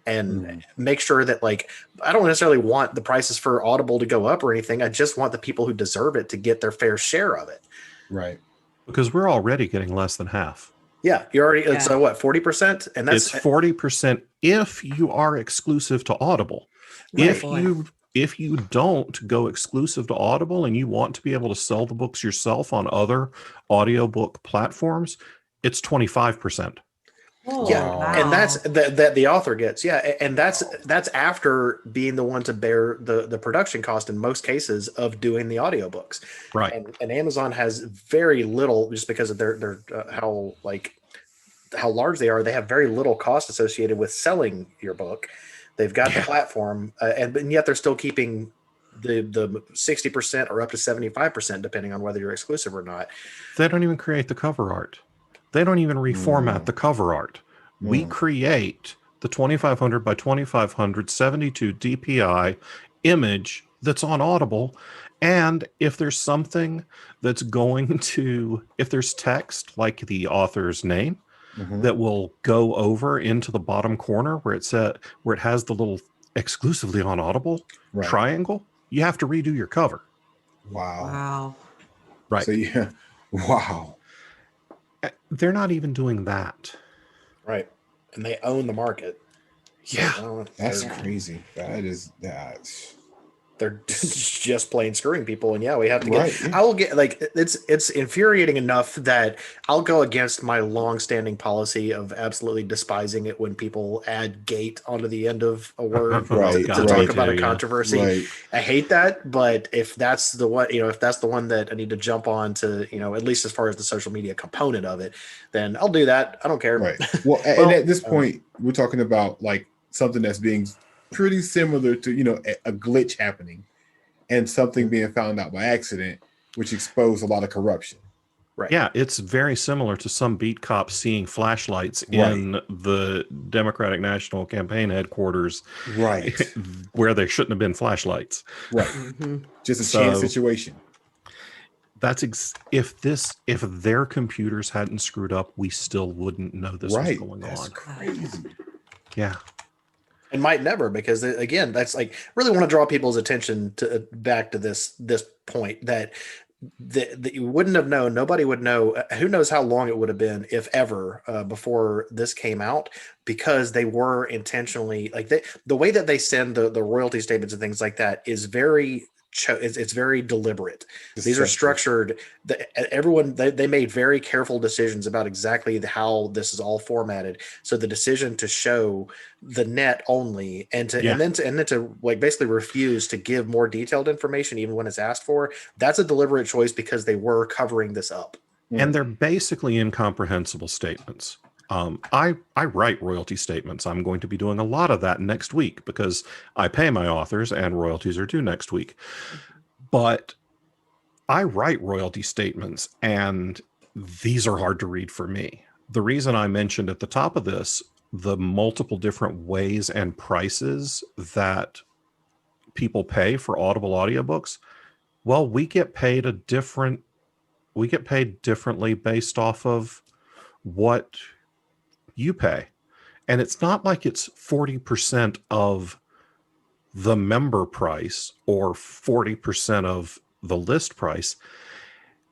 S3: And make sure that, like, I don't necessarily want the prices for Audible to go up or anything. I just want the people who deserve it to get their fair share of it.
S4: Right.
S2: Because we're already getting less than half.
S3: Yeah, you're already.
S1: Yeah.
S3: So what, 40%? And that's
S2: It's 40% if you are exclusive to Audible.
S3: Right.
S2: If you don't go exclusive to Audible and you want to be able to sell the books yourself on other audiobook platforms, it's 25%.
S1: Oh,
S3: Yeah,
S1: wow.
S3: and that's that the author gets. Yeah, and that's after being the one to bear the production cost in most cases of doing the audiobooks.
S2: Right.
S3: And Amazon has very little, just because of their how large they are. They have very little cost associated with selling your book. They've got the platform, and yet they're still keeping the 60% or up to 75%, depending on whether you're exclusive or not.
S2: They don't even create the cover art. They don't even reformat the cover art. We create the 2500 by 2500 72 DPI image that's on Audible. And if there's something that's going to, if there's text like the author's name that will go over into the bottom corner where it has the little exclusively on Audible triangle, you have to redo your cover.
S4: Wow.
S1: Wow.
S2: Right.
S4: So yeah. Wow.
S2: They're not even doing that.
S3: Right. And they own the market. So,
S4: That's
S3: they're-
S4: crazy.
S3: They're just plain screwing people, and we have to get.
S4: Right, yeah.
S3: I will get it's infuriating enough that I'll go against my long-standing policy of absolutely despising it when people add "gate" onto the end of a word
S4: Right,
S3: to
S4: right.
S3: talk about a
S2: Yeah.
S3: controversy.
S4: Right.
S3: I hate that, but if that's the one, if that's the one that I need to jump on to, at least as far as the social media component of it, then I'll do that. I don't care.
S4: Right. Well, and at this point, we're talking about like something that's being pretty similar to, a glitch happening and something being found out by accident, which exposed a lot of corruption.
S3: Right.
S2: Yeah, it's very similar to some beat cops seeing flashlights in the Democratic National Campaign headquarters,
S4: Right.
S2: where there shouldn't have been flashlights.
S4: Right. Just a chance situation.
S2: That's if their computers hadn't screwed up, we still wouldn't know this was going
S4: That's
S2: on.
S4: crazy.
S2: Yeah.
S3: And might never, because again, that's like really want to draw people's attention to back to this point that you wouldn't have known. Nobody would know. Who knows how long it would have been, if ever, before this came out, because they were intentionally the way that they send the royalty statements and things like that is very. It's very deliberate. These are structured. Everyone they made very careful decisions about exactly how this is all formatted. So the decision to show the net only and then to like basically refuse to give more detailed information even when it's asked for, that's a deliberate choice because they were covering this up.
S2: And they're basically incomprehensible statements. I write royalty statements. I'm going to be doing a lot of that next week because I pay my authors and royalties are due next week. But I write royalty statements and these are hard to read for me. The reason I mentioned at the top of this, the multiple different ways and prices that people pay for Audible audiobooks, well, we get paid differently based off of what you pay. And it's not like it's 40% of the member price or 40% of the list price.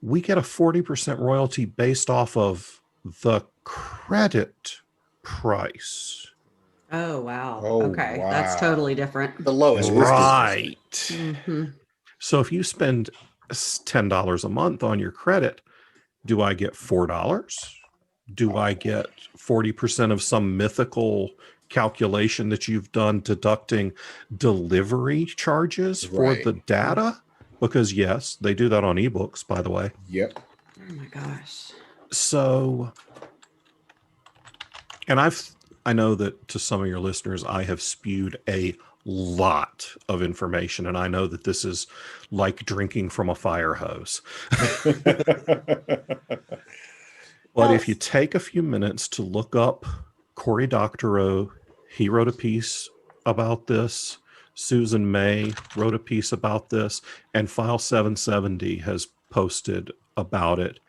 S2: We get a 40% royalty based off of the credit price.
S1: Oh, wow.
S4: Oh,
S1: Okay.
S4: wow.
S1: That's totally different.
S3: The lowest
S2: Right.
S1: Mm-hmm.
S2: So if you spend $10 a month on your credit, do I get $4? Do I get 40% of some mythical calculation that you've done deducting delivery charges for the data? Because yes, they do that on ebooks, by the way.
S4: Yep.
S1: Oh my gosh.
S2: So, and I know that to some of your listeners, I have spewed a lot of information, and I know that this is like drinking from a fire hose. But if you take a few minutes to look up Cory Doctorow, he wrote a piece about this. Susan May wrote a piece about this, and File 770 has posted about it.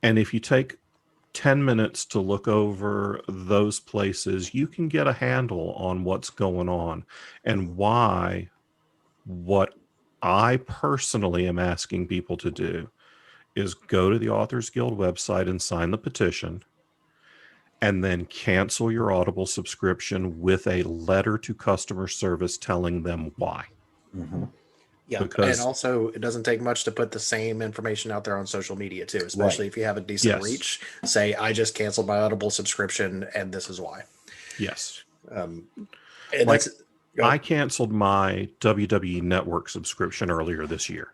S2: And if you take 10 minutes to look over those places, you can get a handle on what's going on and why what I personally am asking people to do is go to the Authors Guild website and sign the petition, and then cancel your Audible subscription with a letter to customer service telling them why.
S3: Yeah,
S2: Because
S3: and also it doesn't take much to put the same information out there on social media too, especially if you have a decent
S2: Yes.
S3: reach. Say, I just canceled my Audible subscription, and this is why.
S2: yes,
S3: And
S2: Like,
S3: that's
S2: I canceled my WWE Network subscription earlier this year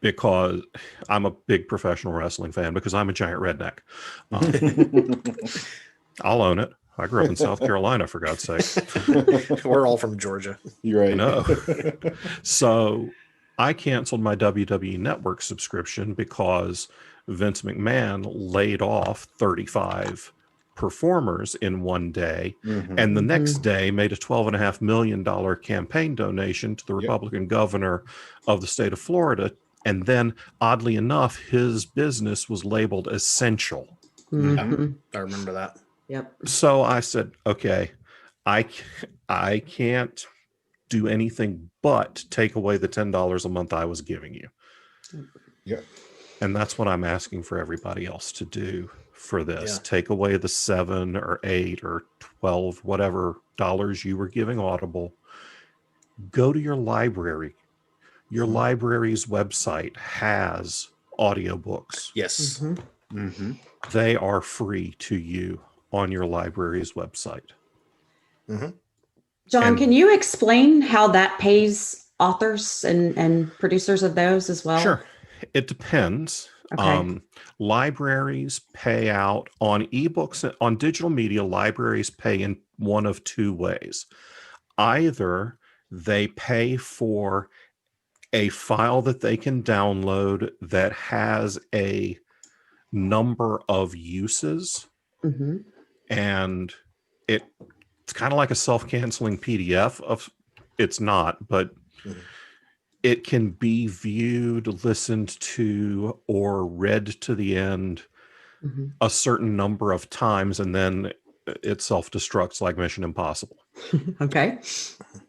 S2: because I'm a big professional wrestling fan, because I'm a giant redneck. I'll own it. I grew up in South Carolina, for God's sake.
S3: we're all from Georgia.
S4: You're right.
S2: I know. So I canceled my WWE Network subscription because Vince McMahon laid off 35 performers in one day, and the next day made a $12.5 million campaign donation to the Republican governor of the state of Florida. And then, oddly enough, his business was labeled essential.
S1: Mhm.
S3: I remember that.
S1: Yep.
S2: So I said, okay, I can't do anything but take away the $10 a month I was giving you.
S4: Yeah.
S2: And that's what I'm asking for everybody else to do for this.
S3: Yeah.
S2: Take away the $7 or $8 or $12, whatever dollars you were giving Audible. Go to your library. Your library's website has audiobooks.
S3: Yes.
S2: They are free to you on your library's website.
S1: John,
S2: And-
S1: can you explain how that pays authors and producers of those as well?
S2: Sure. It depends.
S1: Okay.
S2: Libraries pay out on ebooks, on digital media. Libraries pay in one of two ways. Either they pay for a file that they can download that has a number of uses,
S1: hmm
S2: and it's kind of like a self-canceling PDF of, it's not, but it can be viewed, listened to, or read to the end a certain number of times, and then it self-destructs like Mission Impossible.
S1: Okay.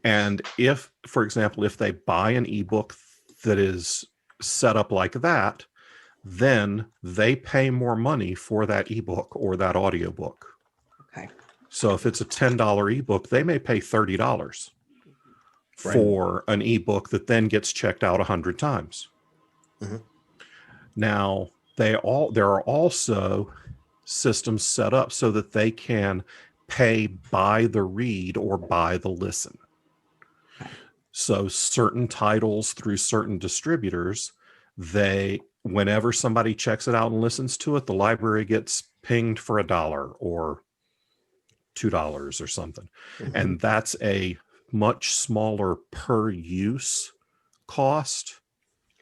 S2: And if, for example, if they buy an ebook that is set up like that, then they pay more money for that ebook or that audiobook.
S1: Okay.
S2: So if it's a $10 ebook, they may pay $30 for an ebook that then gets checked out 100 times. Now, there are also systems set up so that they can pay by the read or by the listen. So certain titles through certain distributors, whenever somebody checks it out and listens to it, the library gets pinged for $1 or $2 or something. And that's a much smaller per use cost,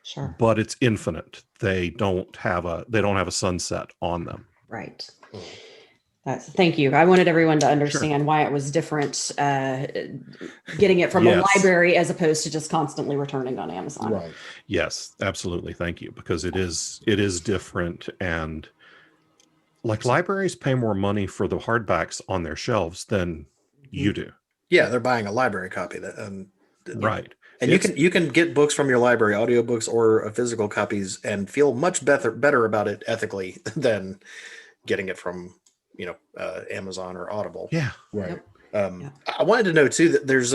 S1: Sure.
S2: but it's infinite. They don't have a sunset on them.
S1: Right. Thank you. I wanted everyone to understand why it was different getting it from a library as opposed to just constantly returning on Amazon.
S4: Right.
S2: Yes, absolutely. Thank you. Because it is different, and like libraries pay more money for the hardbacks on their shelves than you do.
S3: Yeah, they're buying a library copy.
S2: Right.
S3: And you can get books from your library, audiobooks or physical copies, and feel much better about it ethically than getting it from Amazon or Audible.
S2: Yeah.
S4: Right.
S3: I wanted to know too that there's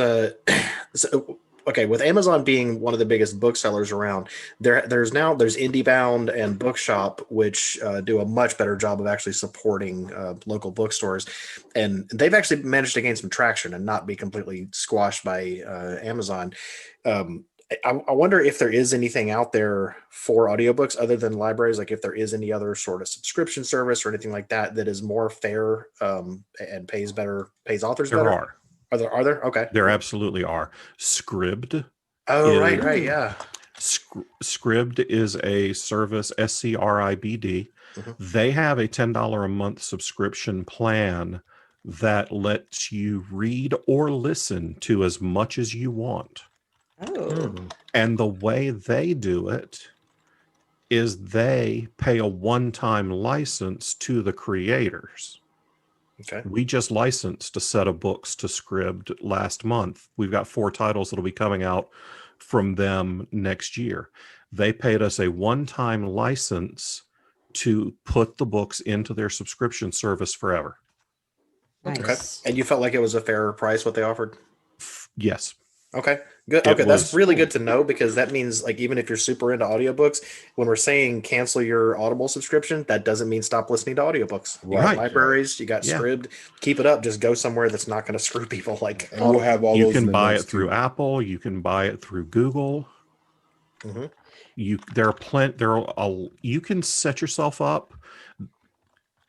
S3: with Amazon being one of the biggest booksellers around, there's IndieBound and Bookshop, which do a much better job of actually supporting local bookstores, and they've actually managed to gain some traction and not be completely squashed by Amazon. I wonder if there is anything out there for audiobooks other than libraries, like if there is any other sort of subscription service or anything like that that is more fair and pays authors better. Are there? Okay.
S2: There absolutely are. Scribd.
S3: Oh, right. Yeah.
S2: Scribd is a service, Scribd. They have a $10 a month subscription plan that lets you read or listen to as much as you want.
S1: Oh.
S2: And the way they do it is they pay a one-time license to the creators.
S3: Okay.
S2: We just licensed a set of books to Scribd last month. We've got 4 titles that'll be coming out from them next year. They paid us a one-time license to put the books into their subscription service forever.
S1: Nice.
S3: Okay. And you felt like it was a fair price what they offered?
S2: Yes.
S3: Okay, good.
S2: It
S3: Okay, that's
S2: was-
S3: really good to know, because that means, like, even if you're super into audiobooks, when we're saying cancel your Audible subscription, that doesn't mean stop listening to audiobooks. You got
S2: Right.
S3: libraries, you got
S2: Yeah.
S3: Scribd. Keep it up. Just go somewhere that's not going to screw people like
S4: And we'll have all
S2: You
S4: those in
S2: can
S4: the
S2: buy it
S4: notes,
S2: through
S4: too.
S2: Apple. You can buy it through Google.
S3: Mhm.
S2: You can set yourself up.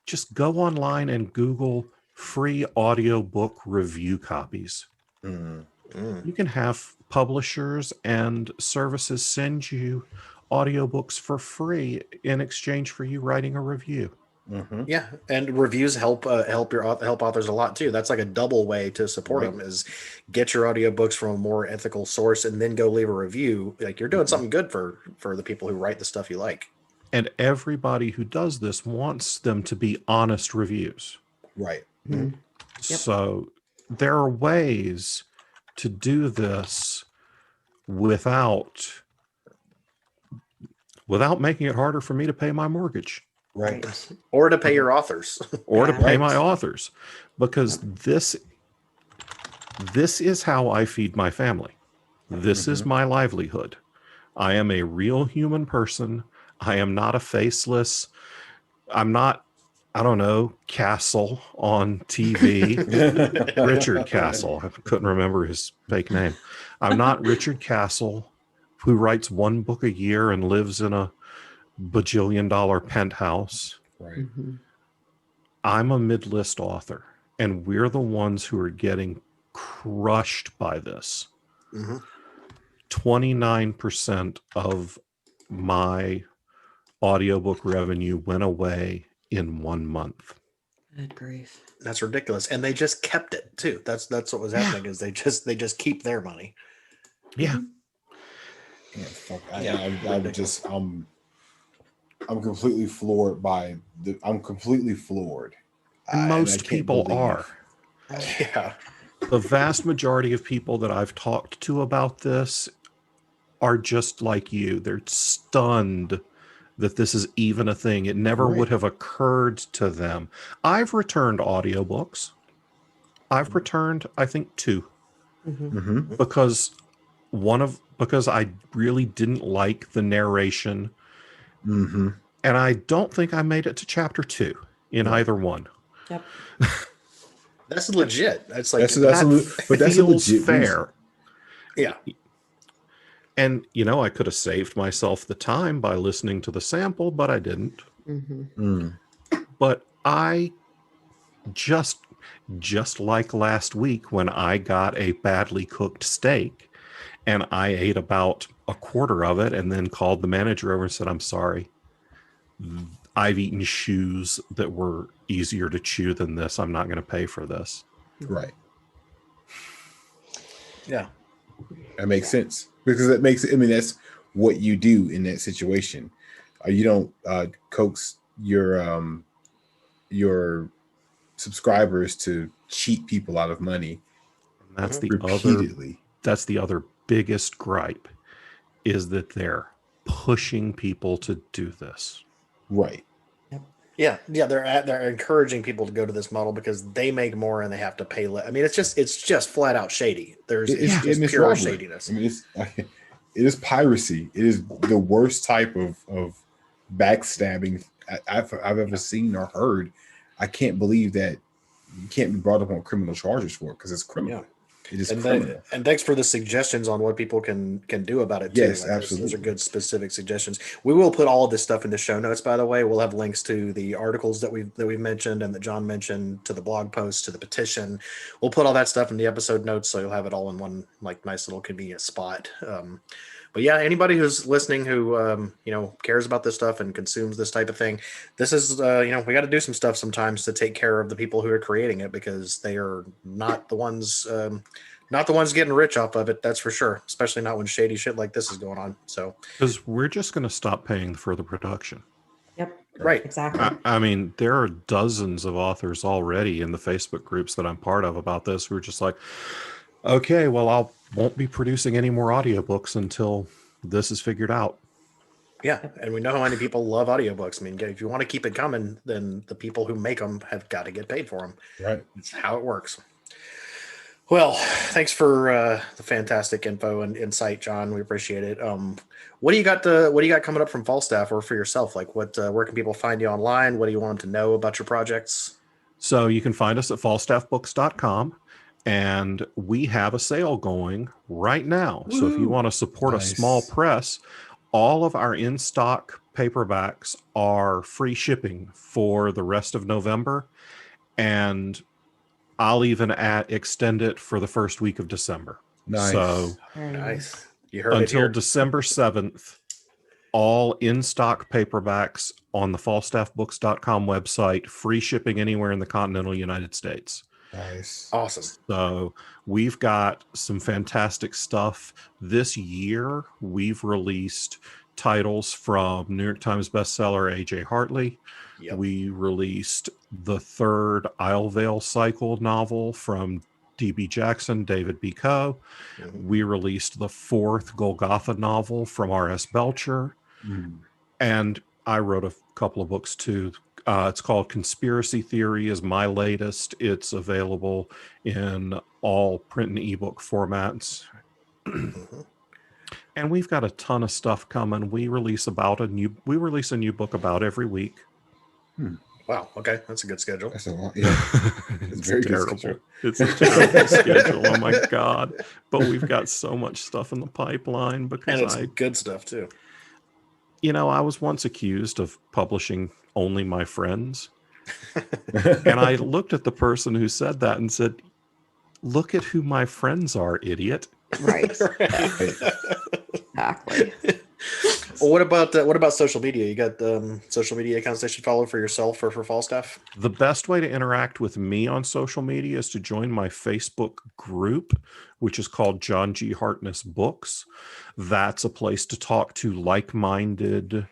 S2: Just go online and Google free audiobook review copies.
S4: Mm.
S3: Mm.
S2: You can have publishers and services send you audiobooks for free in exchange for you writing a review.
S4: Mhm.
S3: Yeah, and reviews help help authors a lot too. That's like a double way to support
S4: Right.
S3: them, is get your audiobooks from a more ethical source and then go leave a review. Like, you're doing something good for the people who write the stuff you like.
S2: And everybody who does this wants them to be honest reviews.
S4: Right.
S1: Mhm. Yep.
S2: So there are ways to do this without making it harder for me to pay my mortgage
S4: Right.
S3: Or to pay your authors.
S2: or to
S1: Yeah.
S2: pay
S4: Right.
S2: my authors, because this is how I feed my family. This is my livelihood. I am a real human person. I am not a faceless. I'm not, I don't know, Castle on TV. Richard Castle. I couldn't remember his fake name. I'm not Richard Castle, who writes one book a year and lives in a bajillion-dollar penthouse.
S4: Right.
S1: Mhm.
S2: I'm a mid-list author, and we're the ones who are getting crushed by this.
S3: Mhm.
S2: 29% of my audiobook revenue went away in 1 month.
S1: Good grief.
S3: That's ridiculous, and they just kept it too. That's what was happening. Is they just keep their money.
S2: Yeah.
S4: Yeah, fuck.
S3: Yeah,
S4: I'm completely floored by I'm completely floored.
S2: And
S4: I
S2: most
S4: can't
S2: people
S4: believe-
S2: are.
S3: Yeah.
S2: The vast majority of people that I've talked to about this are just like you. They're stunned that this is even a thing. It never
S4: Right.
S2: would have occurred to them. I've returned audiobooks. I've returned, I think, 2,
S1: Mhm.
S4: Mhm.
S2: because I really didn't like the narration,
S4: Mhm.
S2: and I don't think I made it to chapter 2 in
S4: Right.
S2: either one.
S1: Yep.
S3: That's legit. That's like
S4: That's
S2: That
S4: but that's a
S2: feels
S4: legit
S2: fair.
S3: yeah.
S2: And, I could have saved myself the time by listening to the sample, but I didn't.
S1: Mhm.
S4: Mm.
S2: But I just like last week when I got a badly cooked steak and I ate about a quarter of it and then called the manager over and said, I'm sorry. I've eaten shoes that were easier to chew than this. I'm not going to pay for this.
S4: Right.
S3: Yeah.
S4: That makes sense, because it makes. I mean, that's what you do in that situation. You don't coax your subscribers to cheat people out of money
S2: And that's
S4: repeatedly.
S2: that's the other biggest gripe, is that they're pushing people to do this.
S4: Right.
S3: Yeah. They're encouraging people to go to this model because they make more and they have to pay less. I mean, it's just flat out shady. It's just
S4: And it's
S3: pure
S4: robbery.
S3: shadiness.
S4: I mean, it is piracy. It is the worst type of backstabbing I've ever seen or heard. I can't believe that you can't be brought up on criminal charges for it, because it's criminal.
S3: Yeah.
S4: It is
S3: And
S4: criminal.
S3: thanks for the suggestions on what people can do about it too.
S4: Yes,
S3: Those are
S4: absolutely.
S3: good specific suggestions. We will put all of this stuff in the show notes, by the way. We'll have links to the articles that we mentioned and that John mentioned, to the blog post, to the petition. We'll put all that stuff in the episode notes, so you'll have it all in one nice little convenient spot. But yeah, anybody who's listening who cares about this stuff and consumes this type of thing, this is we got to do some stuff sometimes to take care of the people who are creating it, because they are not the ones getting rich off of it. That's for sure. Especially not when shady shit like this is going on. So
S2: Because we're just going to stop paying for the production.
S1: Yep.
S3: right.
S1: Exactly.
S2: I mean, there are dozens of authors already in the Facebook groups that I'm part of about this who are just like, okay, well, won't be producing any more audiobooks until this is figured out.
S3: Yeah, and we know how many people love audiobooks. I mean, if you want to keep it coming, then the people who make them have got to get paid for them.
S4: Right.
S3: It's how it works. Well, thanks for the fantastic info and insight, John. We appreciate it. What do you got coming up from Falstaff or for yourself? Like, where can people find you online? What do you want them to know about your projects?
S2: So you can find us at falstaffbooks.com, and we have a sale going right now. So if you want to support a small
S4: Nice.
S2: press, all of our in-stock paperbacks are free shipping for the rest of November, and I'll even extend it for the first week of December.
S4: Nice.
S2: So
S1: Very nice.
S3: Nice. You heard it
S2: until
S3: here.
S2: December 7th, all in-stock paperbacks on the falstaffbooks.com website, free shipping anywhere in the continental United States.
S4: Nice.
S3: Awesome.
S2: So we've got some fantastic stuff. This year, we've released titles from New York Times bestseller A.J. Hartley.
S3: Yep.
S2: We released the third Isle cycle novel from D.B. Jackson, David B. Coe.
S3: Mhm.
S2: We released the fourth Golgotha novel from R.S. Belcher.
S4: Mm.
S2: And I wrote a couple of books too. It's called Conspiracy Theory is my latest. It's available in all print and ebook formats.
S3: Mhm.
S2: And we've got a ton of stuff coming. We release a new book about every week.
S3: Wow. Okay, that's a good schedule.
S4: That's a lot. Yeah.
S2: It's
S4: very good
S2: terrible.
S4: schedule.
S2: It's a terrible schedule. Oh my God. But we've got so much stuff in the pipeline because
S3: And it's good stuff too.
S2: I was once accused of publishing only my friends. And I looked at the person who said that and said, look at who my friends are, idiot.
S1: Right. Exactly.
S3: Well, what about social media? You got social media accounts they should follow for yourself or for Falstaff?
S2: The best way to interact with me on social media is to join my Facebook group, which is called John G. Hartness Books. That's a place to talk to like-minded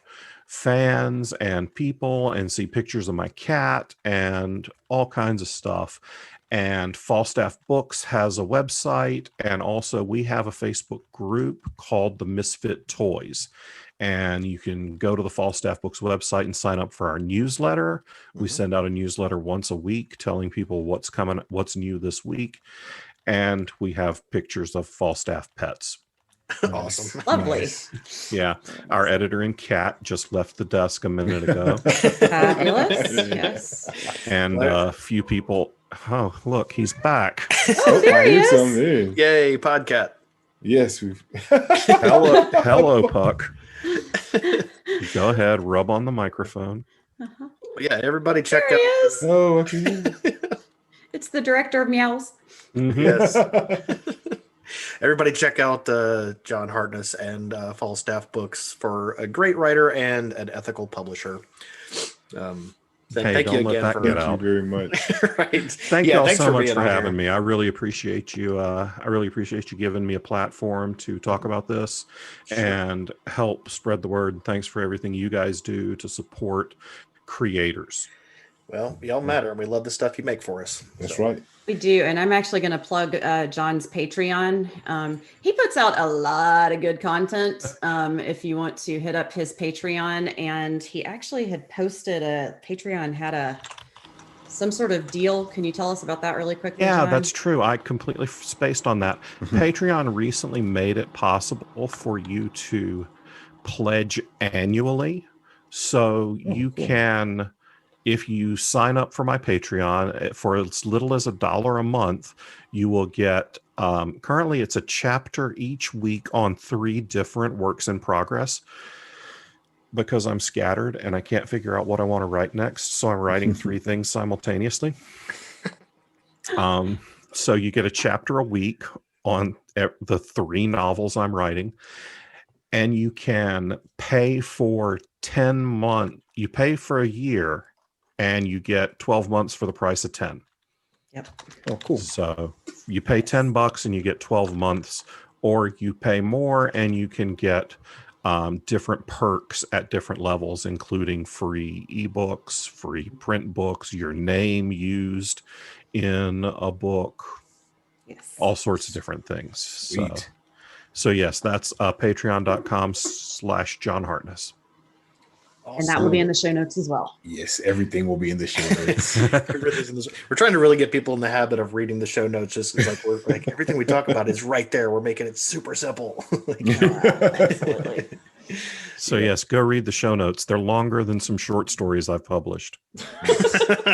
S2: fans and people and see pictures of my cat and all kinds of stuff. And Falstaff Books has a website, and also we have a Facebook group called the Misfit Toys. And you can go to the Falstaff Books website and sign up for our newsletter. We
S3: Mhm.
S2: send out a newsletter once a week telling people what's coming, what's new this week. And we have pictures of Falstaff pets.
S3: Awesome.
S1: Lovely.
S4: Nice.
S2: Yeah. Our editor and cat just left the desk a minute ago.
S1: Fabulous. Yes.
S2: And a few people, oh, look, he's back.
S1: Oh, there
S4: I
S1: he
S4: hear
S1: is.
S4: some there.
S3: Yay, Podcat.
S4: Yes, we've.
S2: Hello, Puck. Go ahead, rub on the microphone.
S1: Uh-huh.
S3: Yeah, everybody check
S1: There he
S3: out.
S1: is.
S4: Oh, okay.
S1: It's the director of Meows.
S2: Mhm.
S3: Yes. Everybody check out John Hartness and Falstaff Books for a great writer and an ethical publisher.
S2: Hey,
S3: Thank you
S2: don't let
S3: again
S2: that
S3: for
S2: get
S4: Thank you
S2: out.
S4: very much.
S3: right.
S2: Thank you all
S3: thanks
S2: so much
S3: being
S2: for
S3: on
S2: having
S3: here.
S2: me. I really appreciate you. I really appreciate you giving me a platform to talk about this and help spread the word. Thanks for everything you guys do to support creators.
S3: Well, y'all matter, and we love the stuff you make for us.
S4: That's
S3: So,
S4: right.
S1: We do. And I'm actually going to plug John's Patreon. He puts out a lot of good content. If you want to hit up his Patreon, and he actually had posted Patreon had some sort of deal. Can you tell us about that really quickly?
S2: Yeah,
S1: John?
S2: that's true. I completely spaced on that. Patreon recently made it possible for you to pledge annually. So you
S4: cool.
S2: can, if you sign up for my Patreon for as little as $1 a month, you will get, currently it's a chapter each week on 3 different works in progress. Because I'm scattered and I can't figure out what I want to write next. So I'm writing 3 things simultaneously. So you get a chapter a week on the 3 novels I'm writing. And you can pay for 10 months. You pay for a year and you get 12 months for the price of 10.
S1: Yep.
S4: Oh, cool.
S2: So you pay $10 and you get 12 months, or you pay more and you can get different perks at different levels, including free ebooks, free print books, your name used in a book,
S1: Yes.
S2: all sorts of different things.
S4: Sweet.
S2: So yes, that's patreon.com/John Hartness.
S1: And that will be in the show notes as well.
S4: Yes, everything will be in the show notes.
S3: We're trying to really get people in the habit of reading the show notes. Just like we're like everything we talk about is right there. We're making it super simple.
S1: Absolutely.
S2: So yes, go read the show notes. They're longer than some short stories I've published.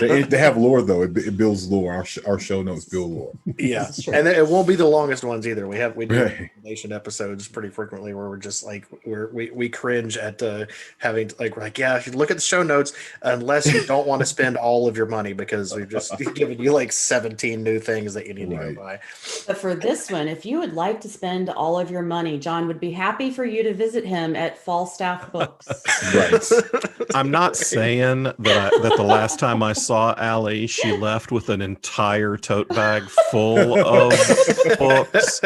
S4: They have lore though. It builds lore. Our show notes build lore.
S3: Yeah, and it won't be the longest ones either. We do
S4: Right.
S3: recommendation episodes pretty frequently where we're just like we cringe at having we're like, yeah, if you look at the show notes, unless you don't want to spend all of your money because we've just given you like 17 new things that you need to go buy.
S1: But for this one, if you would like to spend all of your money, John would be happy for you to visit him at Falstaff Books.
S4: Right.
S2: I'm not saying that the last time I saw Allie, she left with an entire tote bag full of books.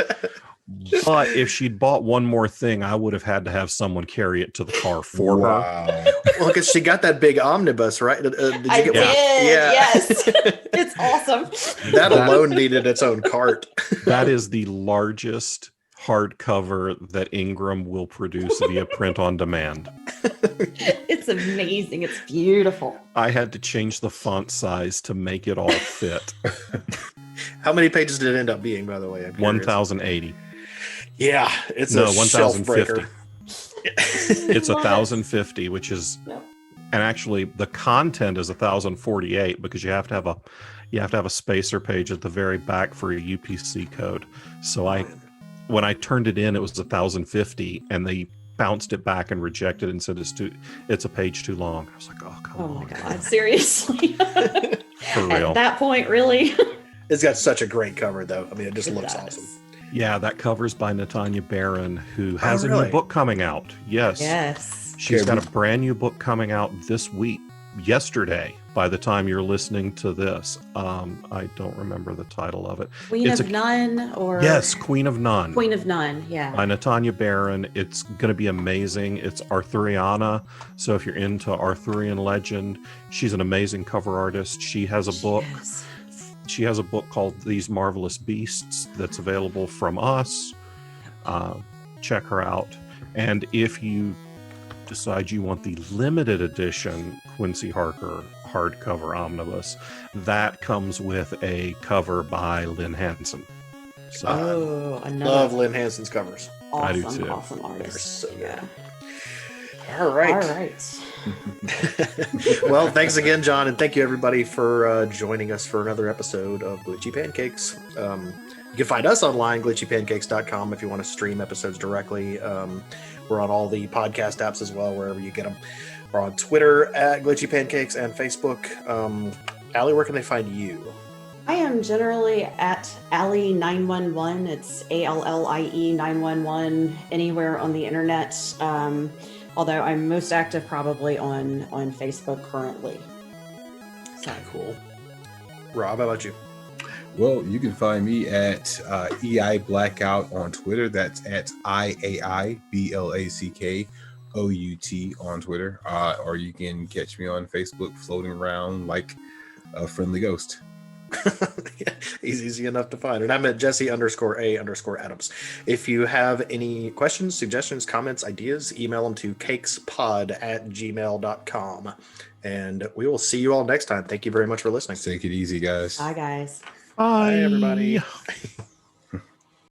S2: But if she'd bought one more thing, I would have had to have someone carry it to the car for her.
S3: Well, because she got that big omnibus, right? Did you
S1: I
S3: get
S1: did.
S3: one? Yeah.
S1: Yes. It's awesome.
S3: That alone needed its own cart.
S2: That is the largest hardcover that Ingram will produce via print on demand.
S1: It's amazing. It's beautiful.
S2: I had to change the font size to make it all fit.
S3: How many pages did it end up being, by the way?
S2: 1,080.
S3: Yeah, it's
S2: No,
S3: a shelf breaker.
S2: 1,050. It's 1,050, which is,
S1: Yep.
S2: and actually the content is 1,048 because you have to have a spacer page at the very back for a UPC code. So when I turned it in, it was 1,050, and they bounced it back and rejected it and said it's a page too long. I was like, oh come
S1: Oh
S2: on,
S1: my God. Seriously.
S2: for real.
S1: At that point, really?
S3: It's got such a great cover, though. I mean, it just
S1: It
S3: looks
S1: does.
S3: awesome.
S2: Yeah, that cover's by Natanya Barron, who has a
S3: really?
S2: new book coming out. Yes.
S1: Yes.
S2: She's got a brand new book coming out this week, yesterday, by the time you're listening to this. I don't remember the title of it.
S1: Queen
S2: It's
S1: of None or
S2: Yes, Queen of None.
S1: Queen of None. Yeah.
S2: By Natanya Barron. It's going to be amazing. It's Arthuriana. So if you're into Arthurian legend, she's an amazing cover artist. She has a book.
S1: Yes.
S2: She has a book called These Marvelous Beasts that's available from us. Check her out. And if you decide you want the limited edition Quincy Harker hardcover omnibus, that comes with a cover by Lynn Hansen. So
S1: Oh, another
S3: Love Lynn Hansen's covers.
S2: I do
S1: awesome,
S2: too.
S1: awesome
S3: They're
S1: artist.
S3: so good.
S1: Yeah.
S3: All right.
S1: All right.
S3: Well, thanks again, John, and thank you everybody for joining us for another episode of Glitchy Pancakes. You can find us online, glitchypancakes.com, if you want to stream episodes directly. We're on all the podcast apps as well, wherever you get them. We're on Twitter at Glitchy Pancakes and Facebook. Allie, where can they find you?
S1: I am generally at Allie911. It's ALLIE 911 anywhere on the internet. Although I'm most active probably on Facebook currently. So
S3: Cool. Rob, how about you?
S4: Well, you can find me at EI Blackout on Twitter. That's at IAIBLACKOUT on Twitter. Or you can catch me on Facebook floating around like a friendly ghost.
S3: He's easy enough to find. And I'm at Jesse_A_Adams. If you have any questions, suggestions, comments, ideas, email them to cakespod@gmail.com. And we will see you all next time. Thank you very much for listening.
S4: Take it easy, guys.
S1: bye, guys.
S3: Bye, everybody.